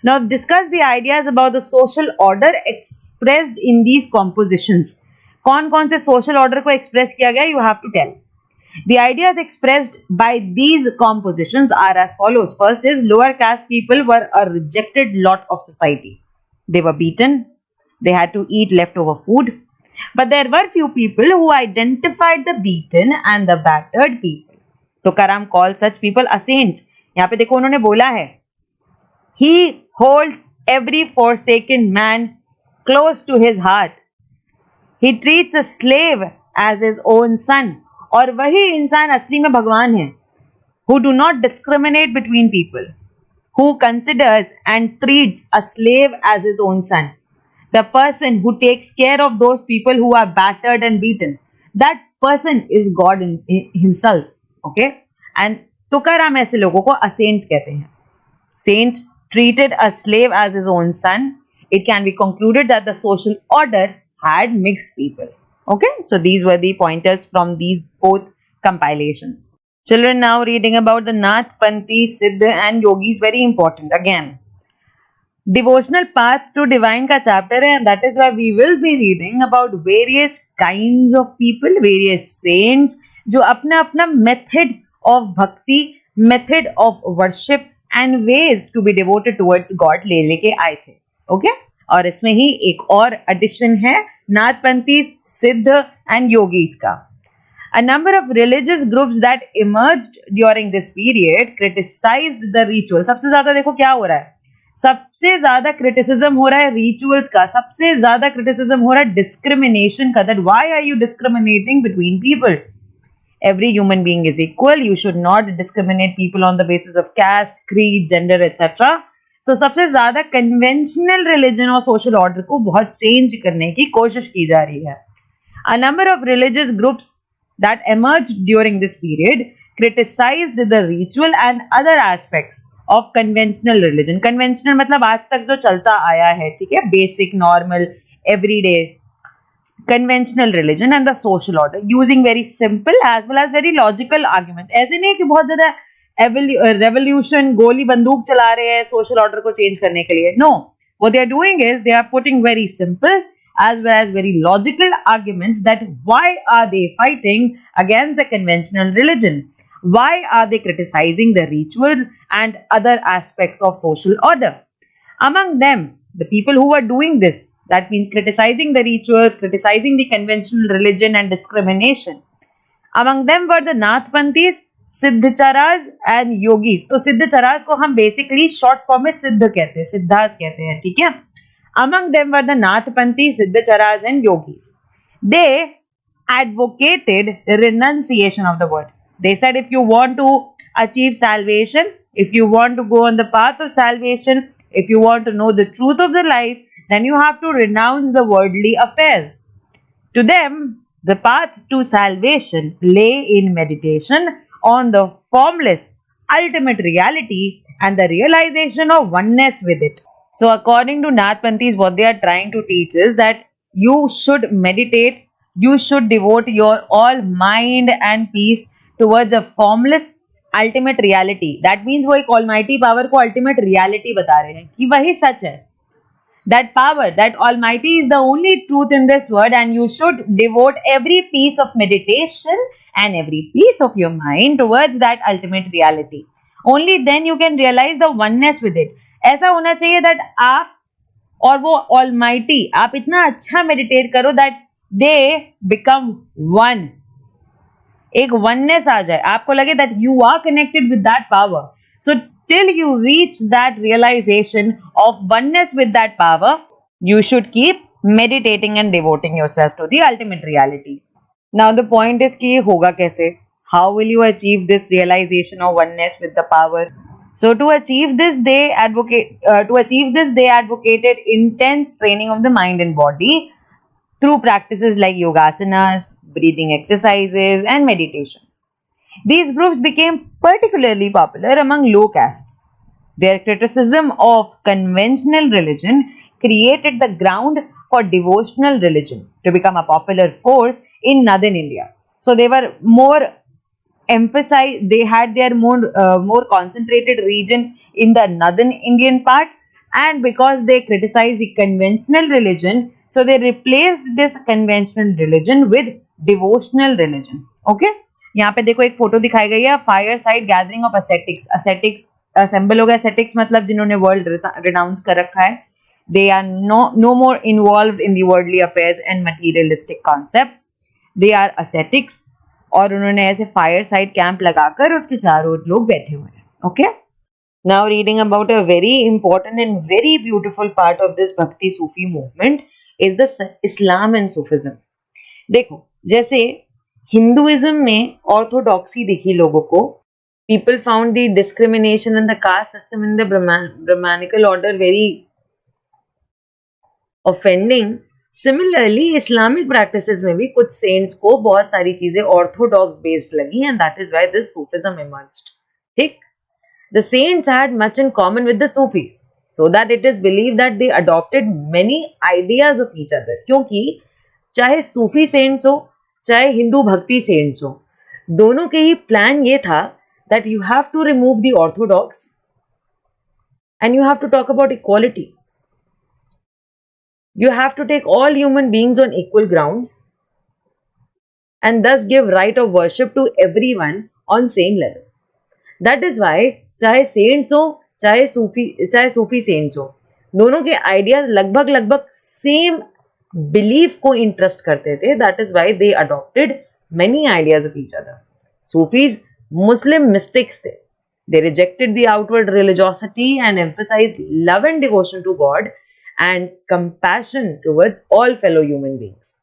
Now discuss the ideas about the social order expressed in these compositions. कौन-कौन से social order को express किया गया, you have to tell. The ideas expressed by these compositions are as follows. First is, lower caste people were a rejected lot of society. They were beaten. They had to eat leftover food. But there were few people who identified the beaten and the battered people. तो Karam calls such people as saints. यहाँ पे देखो उन्होंने बोला है, He holds every forsaken man close to his heart. He treats a slave as his own son. और वही इंसान असली में भगवान है. Who do not discriminate between people. Who considers and treats a slave as his own son. The person who takes care of those people who are battered and beaten, that person is God in himself. Okay, and Tukaram ऐसे लोगों को saints कहते हैं. Saints treated a slave as his own son. It can be concluded that the social order had mixed people. Okay, so these were the pointers from these both compilations. Children, now reading about the Nath, Panthi, Siddha and Yogis, very important again. Devotional paths to divine का chapter है, and that is why we will be reading about various kinds of people, various saints जो अपना अपना method of bhakti, method of worship and ways to be devoted towards God ले लेके आए थे. Okay, और इसमें ही एक और addition है नाथपंथीज, सिद्ध and yogis का. A number of religious groups that emerged during this period criticized the ritual. सबसे ज्यादा देखो क्या हो रहा है, सबसे ज्यादा क्रिटिसिज्म हो रहा है रिचुअल्स का, सबसे ज्यादा क्रिटिसिज्म हो रहा है डिस्क्रिमिनेशन का. That why are you discriminating between people? Every human being is equal. You should not discriminate people on the basis of caste, creed, gender etcetera. So सबसे ज्यादा कन्वेंशनल रिलीजन और सोशल ऑर्डर को बहुत change करने की कोशिश की जा रही है. A number of religious groups that emerged during this period criticized the ritual and other aspects of conventional religion. Conventional मतलब आज तक जो चलता आया है, ठीक है, basic, normal, everyday conventional religion and the social order using very simple as well as very logical arguments. ऐसे नहीं कि बहुत ज़्यादा revolution, गोली बंदूक चला रहे हैं social order को change करने के लिए. No, what they are doing is they are putting very simple as well as very logical arguments that why are they fighting against the conventional religion? Why are they criticizing the rituals and other aspects of social order? Among them, the people who were doing this, that means criticizing the rituals, criticizing the conventional religion and discrimination. Among them were the Nathpanthis, Siddhacharas and Yogis. तो Siddhacharas को हम basically short form में सिद्ध कहते हैं, सिद्धास कहते हैं, ठीक है. Among them were the Nathpanthis, Siddhacharas and Yogis. They advocated renunciation of the word. They said if you want to achieve salvation, if you want to go on the path of salvation, if you want to know the truth of the life, then you have to renounce the worldly affairs. To them, the path to salvation lay in meditation on the formless, ultimate reality and the realization of oneness with it. So, according to Nathpanthis, what they are trying to teach is that you should meditate, you should devote your all mind and peace towards a formless ultimate reality. That means वो एक almighty power को ultimate reality बता रहे हैं कि वही सच है. That power, that Almighty is the only truth in this world, and you should devote every piece of meditation and every piece of your mind towards that ultimate reality. Only then you can realize the oneness with it. ऐसा होना चाहिए that आप और वो Almighty, आप इतना अच्छा meditate करो that they become one. एक oneness आ जाए, आपको लगे that you are connected with that power. So till you reach that realization of oneness with that power, you should keep meditating and devoting yourself to the ultimate reality. Now the point is कि होगा कैसे? How will you achieve this realization of oneness with the power? So to achieve this, they advocated intense training of the mind and body through practices like yogasanas, breathing exercises, and meditation. These groups became particularly popular among low castes. Their criticism of conventional religion created the ground for devotional religion to become a popular force in northern India. So they were more emphasized, they had their more concentrated region in the northern Indian part, and because they criticized the conventional religion, so they replaced this conventional religion with devotional religion. Okay? यहाँ पे देखो एक photo दिखाई गई है, fire side gathering of ascetics. Ascetics assemble हो गया. ascetics मतलब जिन्होंने वर्ल्ड रिनाउंस कर रखा है. They are no more involved in the worldly affairs and materialistic concepts. They are ascetics. और उन्होंने ऐसे फायर साइड कैंप लगाकर उसके चारों ओर लोग बैठे हुए हैं. Okay, now reading about a very important and very beautiful part of this bhakti Sufi movement is the Islam and Sufism. देखो, जैसे हिंदुइज्म में ऑर्थोडॉक्सी दिखी लोगों को, people found the discrimination in the caste system in the Brahmanical order very offending. Similarly, Islamic practices में भी कुछ saints को बहुत सारी चीजें orthodox based लगी, and that is why this Sufism emerged. ठीक? The saints had much in common with the Sufis, so that it is believed that they adopted many ideas of each other. क्योंकि चाहे सूफी saints हो, चाहे हिंदू भक्ति cents हो, दोनों के ही plan ये था that you have to remove the orthodox and you have to talk about equality. You have to take all human beings on equal grounds and thus give right of worship to everyone on same level. That is why चाहे saints हो, चाहे सूफी saints हो, दोनों के ideas लगभग same belief को interest करते थे. That is why they adopted many ideas of each other. Sufis Muslim mystics थे. They rejected the outward religiosity and emphasized love and devotion to God and compassion towards all fellow human beings.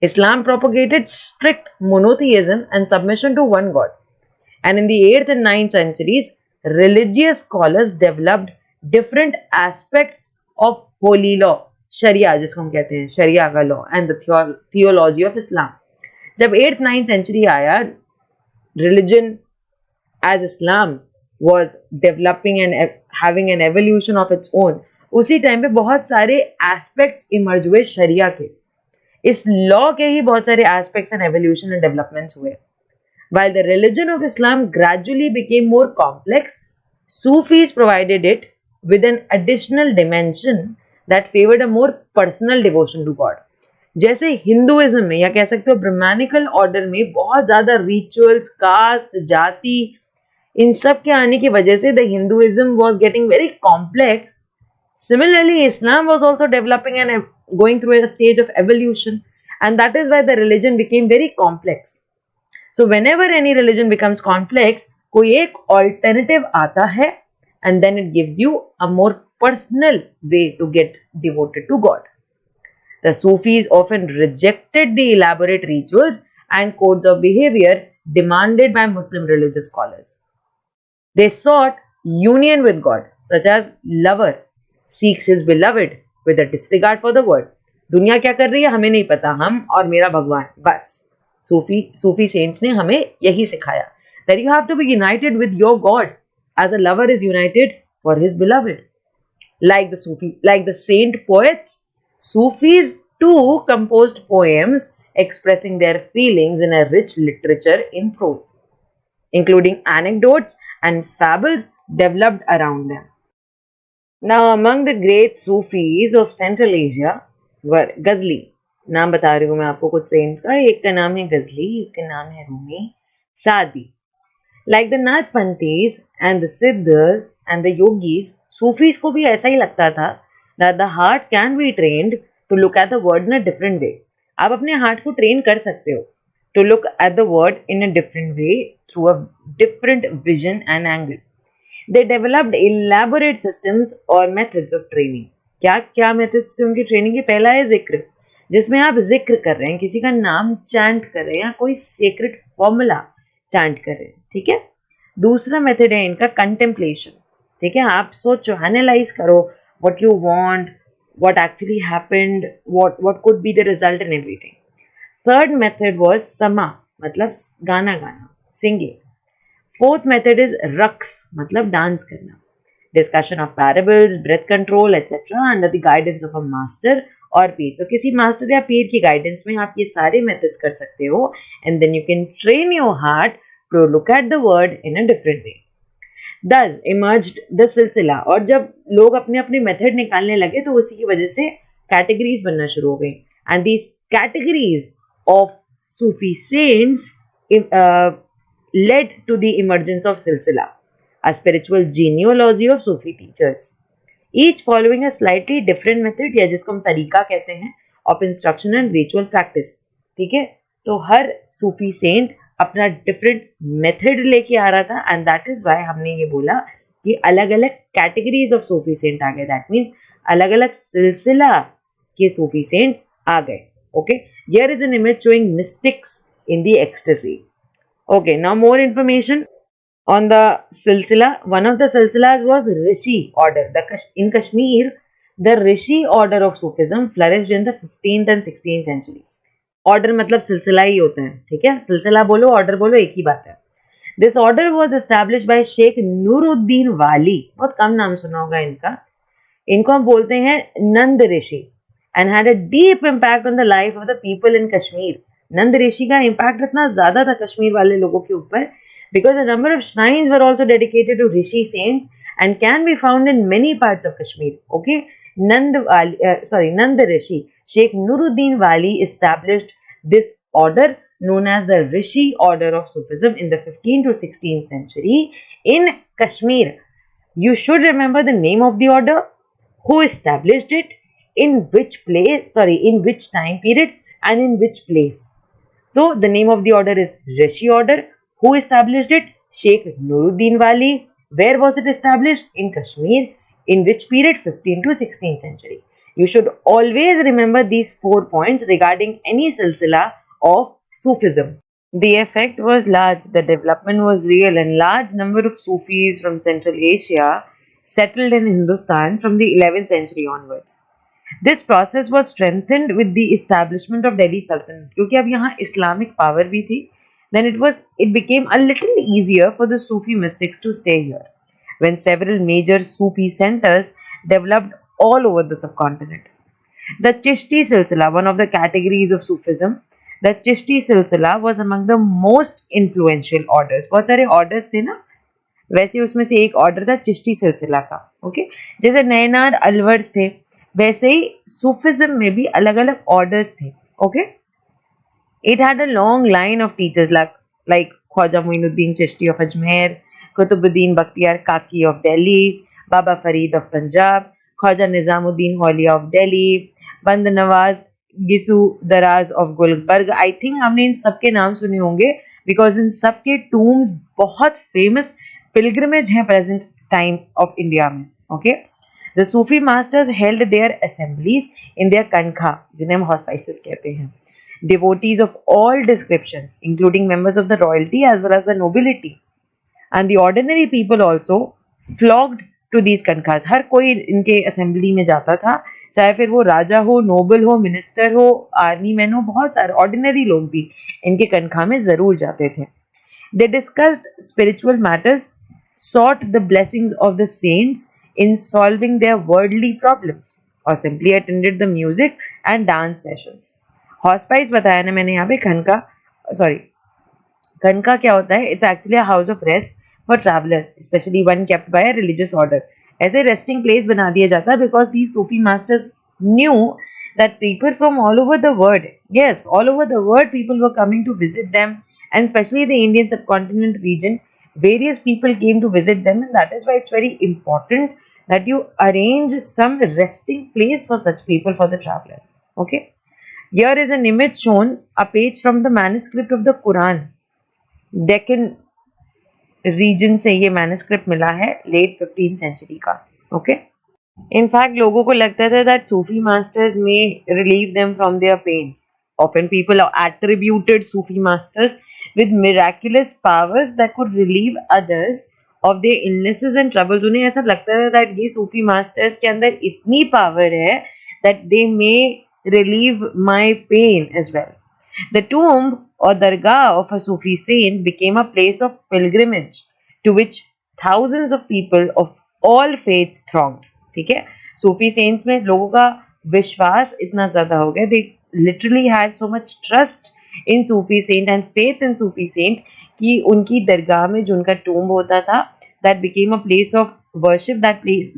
Islam propagated strict monotheism and submission to one God. And in the 8th and 9th centuries, religious scholars developed different aspects of holy law, Sharia जिसको हम कहते हैं, Sharia का law and the theology of Islam. जब 8th 9th century आया, religion as Islam was developing and having an evolution of its own, उसी time पे बहुत सारे एस्पेक्ट्स इमर्ज हुए शरिया के. इस लॉ के ही बहुत सारे aspects and evolution and developments हुए. While the religion of Islam gradually became more complex, Sufis provided it with an additional dimension that favored a more personal devotion to God. जैसे Hinduism में या कह सकते हो ब्रह्मानिकल ऑर्डर में बहुत ज्यादा रिचुअल्स, कास्ट, जाति, इन सब के आने की वजह से the Hinduism was getting very complex. Similarly, Islam was also developing and going through a stage of evolution, and that is why the religion became very complex. So whenever any religion becomes complex, कोई एक alternative आता है and then it gives you a more personal way to get devoted to God. The Sufis often rejected the elaborate rituals and codes of behavior demanded by Muslim religious scholars. They sought union with God, such as lover seeks his beloved with a disregard for the world. दुनिया क्या कर रही है हमें नहीं पता, हम और मेरा भगवान, बस. सूफी सेंट्स ने हमें यही सिखाया that you have to be united with your God as a lover is united for his beloved. Like the saint poets, Sufis too composed poems expressing their feelings in a rich literature in prose, including anecdotes and fables developed around them. Now, among the great Sufis of Central Asia were Ghazali. नाम बता रही हूँ मैं आपको कुछ cents का. एक का नाम है गजली, एक का नाम है रूमी, सादी. Like the Nathpanthis and the Siddhas and the Yogis, Sufis को भी ऐसा ही लगता था that the heart can be trained to look at the word in a different way. आप अपने हार्ट को ट्रेन कर सकते हो to look at the word in a different way through a different vision and angle. They developed elaborate systems or methods of training. क्या methods थे उनकी training की? पहला है जिक्र, जिसमें आप जिक्र कर रहे हैं, किसी का नाम चैंट कर रहे हैं या कोई सीक्रेट फॉर्मूला चैंट कर रहे हैं, ठीक है. दूसरा मेथड है इनका कंटेम्पलेशन, ठीक है. आप सोचो, एनालाइज करो what you want, what actually happened, what could be the result in everything. Third method was समा, मतलब गाना गाना, सिंगिंग. फोर्थ मेथड इज रक्स, मतलब डांस करना. Discussion of parables, breath control etcetera under the guidance of a master और पीर. तो किसी मास्टर या पीर की गाइडेंस में आप ये सारे मेथड्स कर सकते हो and then you can train your heart to look at the world in a different way. Thus emerged the सिलसिला. और जब लोग अपने अपने मेथड निकालने लगे तो उसी की वजह से कैटेगरीज बनना शुरू हो गई. And these categories of Sufi cents led to the emergence of silsila, a spiritual genealogy of Sufi teachers, each following a slightly different method, या जिसको हम तरीका कहते हैं, of instruction and ritual practice. ठीक है, तो हर सूफी सेंट अपना डिफरेंट मेथड लेके आ रहा था एंड दैट इज व्हाई हमने ये बोला कि अलग अलग कैटेगरीज ऑफ सूफी सेंट आ गए. दैट मीन्स अलग अलग सिलसिला के सूफी सेंट्स आ गए. Okay, here is an image showing mystics in the ecstasy. Okay, now more information on the silsila. One of the silsilas was Rishi order. In Kashmir, the Rishi order of Sufism flourished in the 15th and 16th century. Order मतलब सिलसिला ही होता है, ठीक है. सिलसिला बोलो, order बोलो, एक ही बात है. This order was established by Sheikh Nuruddin Wali. बहुत कम नाम सुना होगा इनका. इनको हम बोलते हैं नंद ऋषि and had a deep impact on the life of the people in Kashmir. नंद ऋषि का इम्पैक्ट इतना ज्यादा था कश्मीर वाले लोगों के ऊपर because a number of shrines were also dedicated to Rishi saints and can be found in many parts of Kashmir. Okay, Nand Rishi, Sheikh Nuruddin Wali established this order known as the Rishi order of Sufism in the 15th to 16th century in Kashmir. You should remember the name of the order, who established it, in which time period and in which place. So the name of the order is Rishi order. Who established it? Sheikh Nuruddin Wali. Where was it established? In Kashmir. In which period? 15th to 16th century. You should always remember these 4 points regarding any silsila of Sufism. The effect was large, the development was real, and large number of Sufis from Central Asia settled in Hindustan from the 11th century onwards. This process was strengthened with the establishment of Delhi Sultanate. क्योंकि अब यहाँ Islamic power भी थी, then it became a little easier for the Sufi mystics to stay here, when several major Sufi centers developed all over the subcontinent. The Chishti Silsila, one of the categories of Sufism, the Chishti Silsila was among the most influential orders. बहुत सारे orders थे ना, वैसे उसमें से एक order था चिश्ती सिलसिला का. ओके, जैसे नैनार अलवर्स थे, वैसे ही सूफिज्म में भी अलग अलग ऑर्डर्स थे. Okay, it had a long line of teachers like Khwaja Moinuddin Chishti of Ajmer, Qutbuddin Bakhtiyar Kaki of Delhi, Baba Farid of Punjab, Khwaja Nizamuddin Auliya of Delhi, Banda Nawaz गिसू दराज ऑफ गुलबर्ग. आई थिंक हमने इन सबके नाम सुने होंगे बिकॉज इन सबके टूम्स बहुत फेमस पिलग्रिमेज हैं प्रेजेंट टाइम ऑफ इंडिया में. Okay, The Sufi masters held their assemblies in their kankha, जिन्हें हम hospices कहते हैं. Devotees of all descriptions, including members of the royalty as well as the nobility, and the ordinary people also flocked to these kankhas. हर कोई इनके assembly में जाता था चाहे फिर वो राजा हो, नोबल हो, मिनिस्टर हो, आर्मी मैन हो, बहुत सारे ऑर्डिनरी लोग भी इनके कनखा में जरूर जाते थे. They discussed spiritual matters, sought the blessings of the saints in solving their worldly problems, or simply attended the music and dance sessions. Hospice बताया ना मैंने यहाँ पे खनका, sorry, खनका क्या होता है? It's actually a house of rest for travelers, especially one kept by a religious order. ऐसे resting place बना दिया जाता है because these Sufi masters knew that people from all over the world, yes, all over the world, people were coming to visit them, and especially the Indian subcontinent region, various people came to visit them, and that is why it's very important that you arrange some resting place for such people, for the travelers. Okay, here is an image shown, a page from the manuscript of the Quran. Deccan region से ये manuscript मिला है, late 15th century का. Okay, in fact लोगों को लगता था that Sufi masters may relieve them from their pains. Often people attributed Sufi masters with miraculous powers that could relieve others of their illnesses and troubles. उन्हें ऐसा लगता था that ये सूफी मास्टर्स के अंदर इतनी पावर है that they may relieve my pain as well. The tomb or dargah of a Sufi saint became a place of pilgrimage to which thousands of people of all faiths thronged. ठीक है, सूफी cents में लोगों का विश्वास इतना ज्यादा हो गया, they literally had so much trust in Sufi saint and faith in Sufi saint कि उनकी दरगाह में जो उनका टूम्ब होता था, that became a place of worship, that place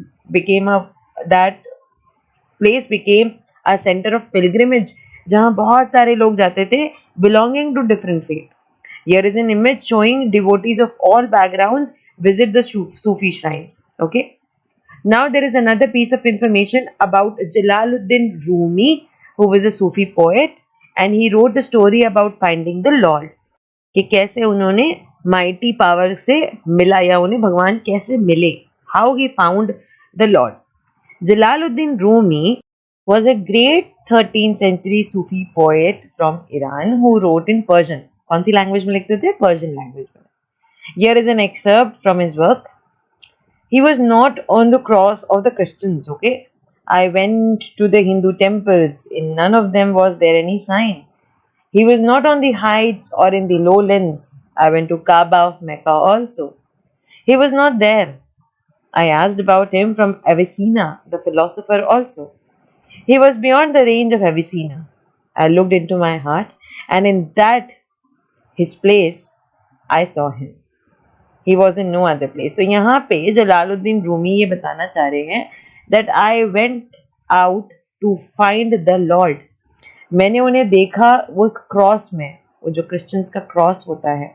became a center of pilgrimage जहाँ बहुत सारे लोग जाते थे belonging to different faith. Here is an image showing devotees of all backgrounds visit the Sufi shrines. Okay, now there is another piece of information about Jalaluddin Rumi, who was a Sufi poet, and he wrote a story about finding the Lord. कि कैसे उन्होंने mighty power से मिला, या उन्हें भगवान कैसे मिले, how he found the Lord. Jalaluddin Rumi was a great 13th century Sufi poet from Iran who wrote in Persian. कौन सी लैंग्वेज में लिखते थे? Persian language में. Here is an excerpt from his work. He was not on the cross of the Christians, okay? I went to the Hindu temples. In none of them was there any sign. He was not on the heights or in the lowlands. I went to Kaaba of Mecca also. He was not there. I asked about him from Avicenna, the philosopher also. He was beyond the range of Avicenna. I looked into my heart, and in that his place, I saw him. He was in no other place. तो यहाँ पे जलालुद्दीन रूमी ये बताना चाह रहे हैं that I went out to find the Lord. मैंने उन्हें देखा वो उस क्रॉस में, वो जो क्रिश्चियंस का क्रॉस होता है.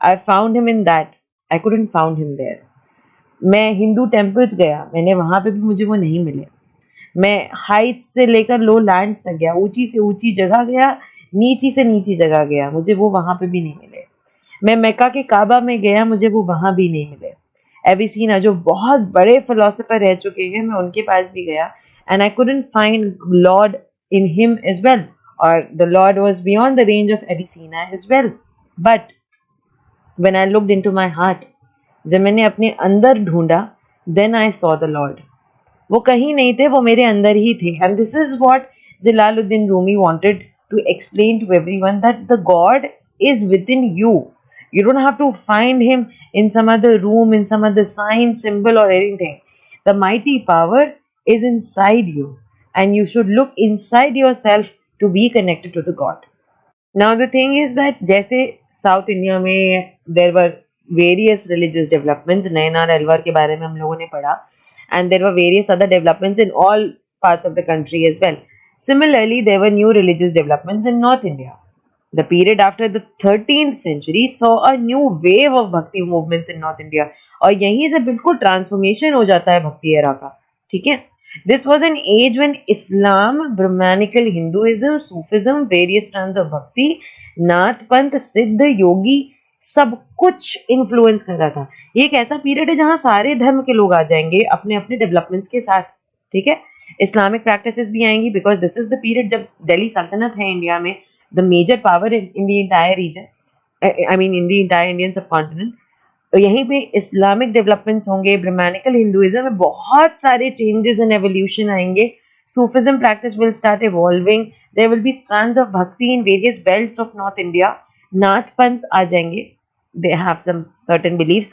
I found him in that. I couldn't found him there. मैं हिंदू टेम्पल्स गया, मैंने वहां पे भी मुझे वो नहीं मिले. मैं हाइट्स से लेकर लो लैंड्स तक गया, ऊंची से ऊंची जगह गया, नीची से नीची जगह गया, मुझे वो वहां पे भी नहीं मिले. मैं मक्का के काबा में गया, मुझे वो वहां भी नहीं मिले. एविसीना जो बहुत बड़े फिलोसोफर रह चुके हैं, मैं उनके पास भी गया, and I couldn't find Lord in him as well, or the Lord was beyond the range of Avicenna as well. But when I looked into my heart, जब मैंने अपने अंदर ढूंढा, then I saw the Lord. वो कहीं नहीं थे, वो मेरे अंदर ही थे. And this is what Jalaluddin Rumi wanted to explain to everyone, that the God is within you. You don't have to find him in some other room, in some other sign, symbol or anything. The mighty power is inside you. And you should look inside yourself to be connected to the God. Now the thing is that जैसे South India में there were various religious developments, नैना अलवर के बारे में हम लोगों ने पढ़ा, and there were various other developments in all parts of the country as well. Similarly, there were new religious developments in North India. The period after the 13th century saw a new wave of bhakti movements in North India. और यहीं से बिल्कुल transformation हो जाता है भक्ति era का. ठीक है, this was an age when Islam, Brahmanical Hinduism, Sufism, various strands of bhakti, नाथ पंथ, सिद्ध, योगी, सब कुछ इन्फ्लुएंस कर रहा था. ये एक ऐसा पीरियड है जहां सारे धर्म के लोग आ जाएंगे अपने अपने डेवलपमेंट्स के साथ. ठीक है, इस्लामिक प्रैक्टिसेस भी आएंगी, because this is the period जब दिल्ली सल्तनत है इंडिया में, the major power in the entire region, I mean in the entire Indian subcontinent. तो यहीं पे इस्लामिक डेवलपमेंट्स होंगे, ब्रह्मानिकल हिंदुइज्म में बहुत सारे चेंजेस एंड एवोल्यूशन आएंगे Sufism practice will start evolving. There will be strands of bhakti in various belts of North India. Nath पंथs आ जाएंगे. They have some certain beliefs.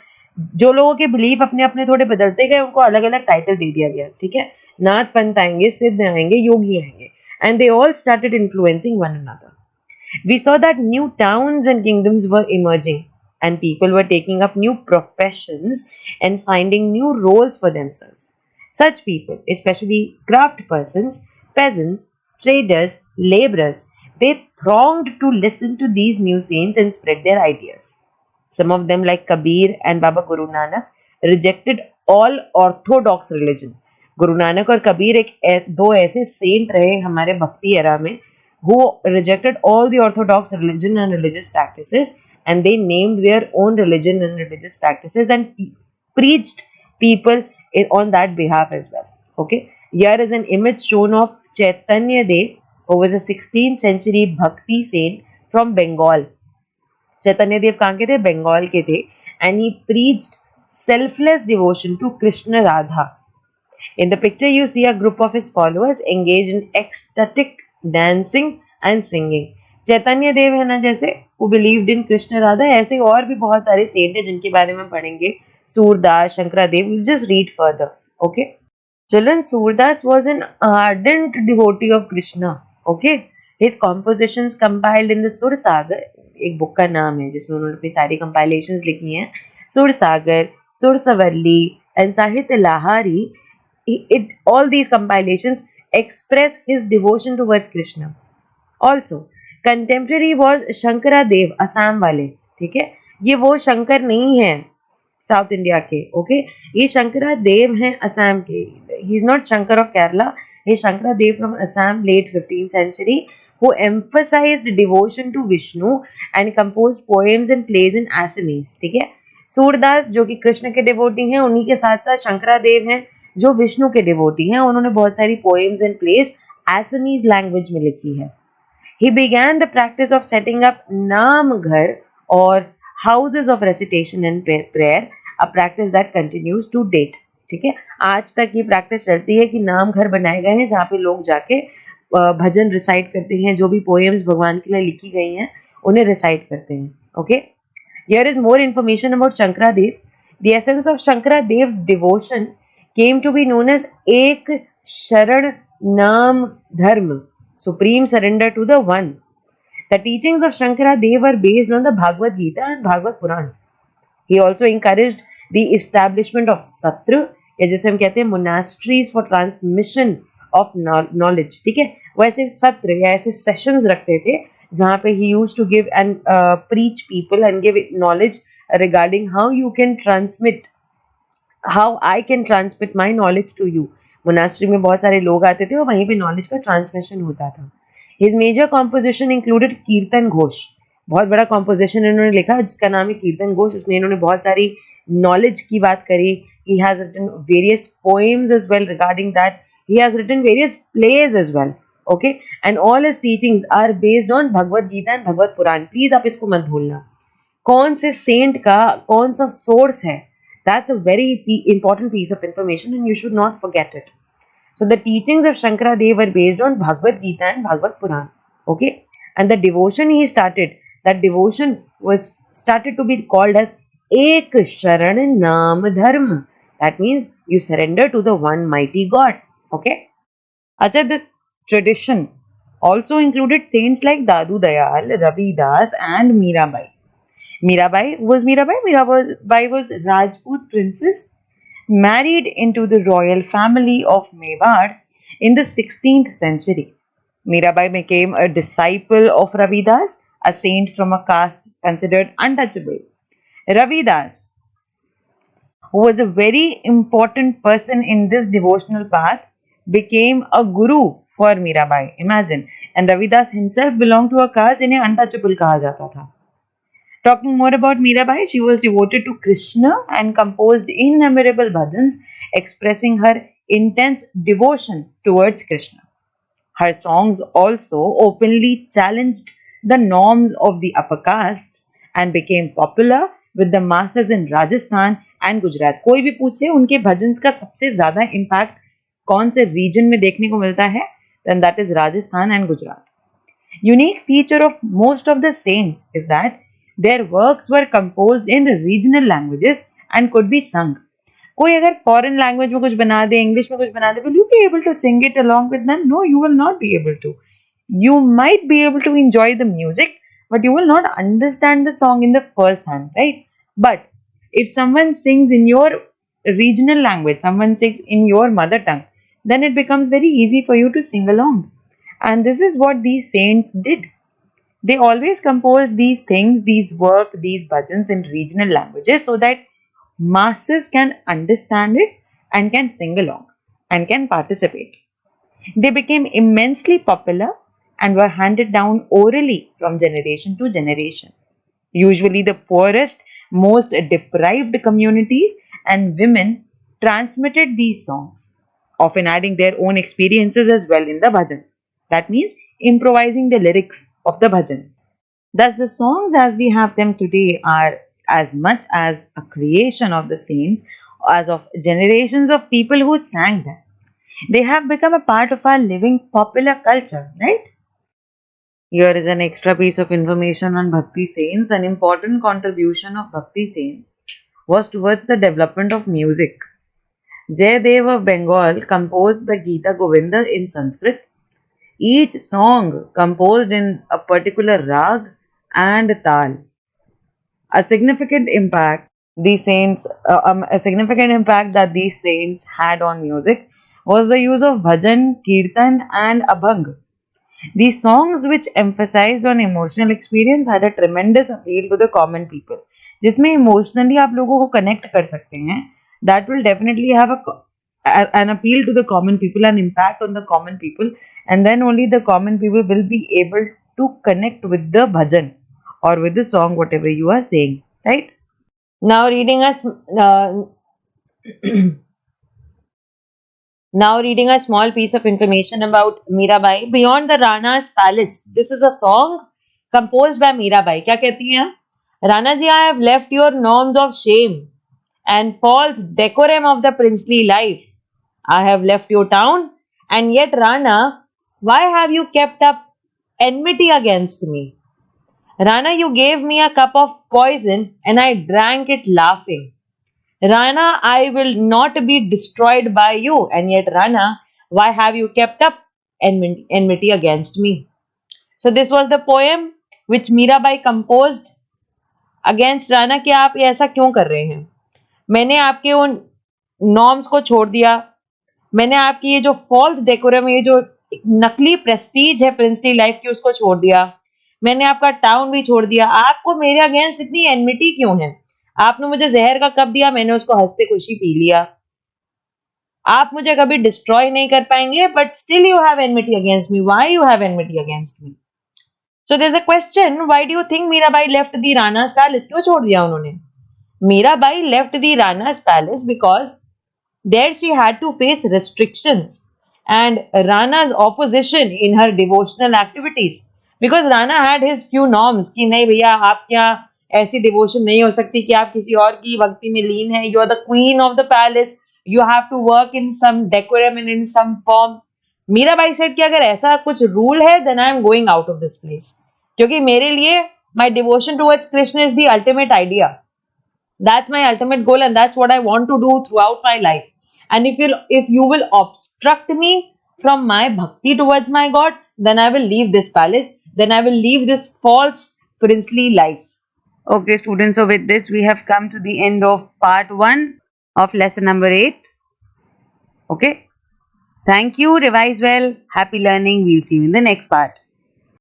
जो लोगों के बिलीफ अपने अपने थोड़े बदलते गए उनको अलग अलग टाइटल दे दिया गया. ठीक है, नाथ पंथ आएंगे, सिद्ध आएंगे, योगी आएंगे, and they all started influencing one another. We saw that new towns and kingdoms were emerging, and people were taking up new professions and finding new roles for themselves. Such people, especially craft persons, peasants, traders, laborers, they thronged to listen to these new saints and spread their ideas. Some of them, like Kabir and Baba Guru Nanak, rejected all orthodox religion. Guru Nanak और कबीर दो ऐसे Saint रहे हमारे भक्ति era में who rejected all the orthodox religion and religious practices, and they named their own religion and religious practices and preached people on that behalf as well. Okay, here is an image shown of Chaitanya Dev, who was a 16th century bhakti saint from Bengal. चैतन्य देव कहाँ के थे? बंगाल के थे. And he preached selfless devotion to Krishna Radha. In the picture you see a group of his followers engaged in ecstatic dancing and singing. चैतन्य देव है ना, जैसे वो believed in Krishna Radha, ऐसे और भी बहुत सारे सेंट हैं जिनके बारे में पढ़ेंगे. Surdas, शंकरादेव. Just read further. Okay, children, Surdas was an ardent devotee of Krishna. Okay, his compositions compiled in the Sur Sagar, एक बुक का नाम है जिसमें उन्होंने अपनी सारी कंपाइलेशंस लिखी हैं. सुर सागर, सुर सवरली एंड साहित्य Lahary. All these compilations express his devotion towards Krishna. Also, contemporary was Shankara Dev, Assam वाले. ठीक है, ये वो शंकर नहीं है साउथ इंडिया के. ओके, ये शंकरा देव हैं असम के. He is not Shankar of Kerala. ये Shankara Deva from Assam, late 15th century, who emphasized devotion to Vishnu and composed poems and plays in Assamese. ठीक है, सूरदास जो कि कृष्ण के डिवोटी हैं, उन्हीं के साथ साथ शंकरा देव हैं जो विष्णु के डिवोटी हैं. उन्होंने बहुत सारी poems and place Assamese language में लिखी है. He began the practice of setting up नाम घर और houses of recitation and prayer, a practice that continues to date. ठीक है, आज तक ये प्रैक्टिस चलती है कि नाम घर बनाए गए हैं जहाँ पे लोग जाके भजन रिसाइट करते हैं. जो भी पोएम्स भगवान के लिए लिखी गई हैं उन्हें रिसाइट करते हैं. Okay, here is more information about Shankara Dev. The essence of Shankara Dev's devotion came to be known as Ek Sharan Nam Dharma, supreme surrender to the One. The teachings of Shankara Dev were based on the Bhagavad Gita and Bhagavad Puran. He also encouraged the establishment of Satra, या जिसे हम कहते हैं monasteries for transmission of knowledge. ठीक है, वो ऐसे सत्र या ऐसे सेशंस रखते थे जहाँ पे he used to give and preach people and give knowledge regarding how you can transmit, how I can transmit my knowledge to you. Monastery में बहुत सारे लोग आते थे और वहीं पे नॉलेज का ट्रांसमिशन होता था. His major composition included कीर्तन घोष. बहुत बड़ा कॉम्पोजिशन इन्होंने लिखा जिसका नाम है कीर्तन घोष. उसमें इन्होंने बहुत सारी नॉलेज की बात करी. He has written various poems as well regarding that. He has written various plays as well. Okay, and all his teachings are based on Bhagavad Gita and Bhagavad Puran. Please आप इसको मत भूलना. कौन से Saint का कौन सा source है, that's a very important piece of information and you should not forget it. So the teachings of Shankara Dev were based on Bhagavad Gita and Bhagavad Puran. Okay, and the devotion he started, that devotion was started to be called as Ek Sharan Nam Dharma. That means you surrender to the one mighty God. Okay, Acha, this tradition also included saints like Dadu Dayal, Ravi Das and Mirabai. Mirabai was Rajput princess married into the royal family of Mewar in the 16th century. Mirabai became a disciple of Ravi Das, a saint from a caste considered untouchable. Ravi Das, who was a very important person in this devotional path, became a guru for Mirabai. Imagine. And Ravidas himself belonged to a caste जिन्हें untouchable कहा जाता था. Talking more about Mirabai, she was devoted to Krishna and composed innumerable bhajans expressing her intense devotion towards Krishna. Her songs also openly challenged the norms of the upper castes and became popular with the masses in Rajasthan and Gujarat. कोई भी पूछे, उनके भजन्स का सबसे ज्यादा impact कौन से reason में देखने को मिलता है, then that is Rajasthan and Gujarat. Unique feature of most of the saints is that their works were composed in regional languages and could be sung. कोई अगर फॉरेन लैंग्वेज में कुछ बना दे, इंग्लिश में कुछ बना दे, will you be able to sing it along with them? No, you will not be able to. You might be able to enjoy the music, but you will not understand the song in the first hand, right? But if someone sings in your regional language, someone sings in your mother tongue, then it becomes very easy for you to sing along. And this is what these saints did. They always composed these things, these work, these bhajans in regional languages so that masses can understand it and can sing along and can participate. They became immensely popular and were handed down orally from generation to generation. Usually, the poorest, most deprived communities and women transmitted these songs, often adding their own experiences as well in the bhajan. That means improvising the lyrics of the bhajan. Thus, the songs as we have them today are as much as a creation of the saints as of generations of people who sang them. They have become a part of our living popular culture, right? Here is an extra piece of information on Bhakti saints. An important contribution of Bhakti saints was towards the development of music. Jayadev of Bengal composed the Gita Govinda in Sanskrit. Each song composed in a particular rag and tal. A significant impact that these saints had on music was the use of bhajan, kirtan, and abhang. These songs, which emphasized on emotional experience, had a tremendous appeal to the common people. जिसमें emotionally आप लोगों को connect कर सकते हैं. That will definitely have an appeal to the common people, an impact on the common people, and then only the common people will be able to connect with the bhajan or with the song, whatever you are saying, right? Now reading a small piece of information about Mirabai. Beyond the Rana's Palace. This is a song composed by Mirabai. क्या कहती हैं? Rana ji, I have left your norms of shame and false decorum of the princely life. I have left your town, and yet Rana, why have you kept up enmity against me? Rana, you gave me a cup of poison and I drank it laughing. Rana, I will not be destroyed by you, and yet Rana, why have you kept up enmity against me? So this was the poem which Mirabai composed against Rana कि आप ऐसा क्यों कर रहे हैं? मैंने आपके उन नॉर्म्स को छोड़ दिया, मैंने आपकी ये जो फॉल्स डेकोरम, ये जो नकली प्रेस्टीज है प्रिंसली लाइफ की, उसको छोड़ दिया, मैंने आपका टाउन भी छोड़ दिया. आपको मेरे अगेंस्ट इतनी एनमिटी क्यों है? आपने मुझे जहर का कप दिया, मैंने उसको हंसते खुशी पी लिया. आप मुझे कभी डिस्ट्रॉय नहीं कर पाएंगे, but still you have enmity against me. Why you have enmity against me? So there is a question, why do you think Mirabai left the Rana's palace? क्यों छोड़ दिया उन्होंने? Mirabai left the Rana's palace because there she had to face restrictions and Rana's opposition in her devotional activities, because Rana had his few norms कि नहीं भैया, आप क्या ऐसी डिवोशन नहीं हो सकती कि आप किसी और की भक्ति में लीन है. You are the queen of the palace, you have to work in some decorum and in some form. Mirabai said कि अगर ऐसा कुछ रूल है, then I am going out of this place, क्योंकि मेरे लिए my devotion towards Krishna is the ultimate idea. That's my ultimate goal, and that's what I want to do throughout my life. And if you will obstruct me from my bhakti towards my God, then I will leave this palace. Then I will leave this false princely life. Okay, students. So with this, we have come to the end of part 1 of lesson number 8. Okay. Thank you. Revise well. Happy learning. We'll see you in the next part.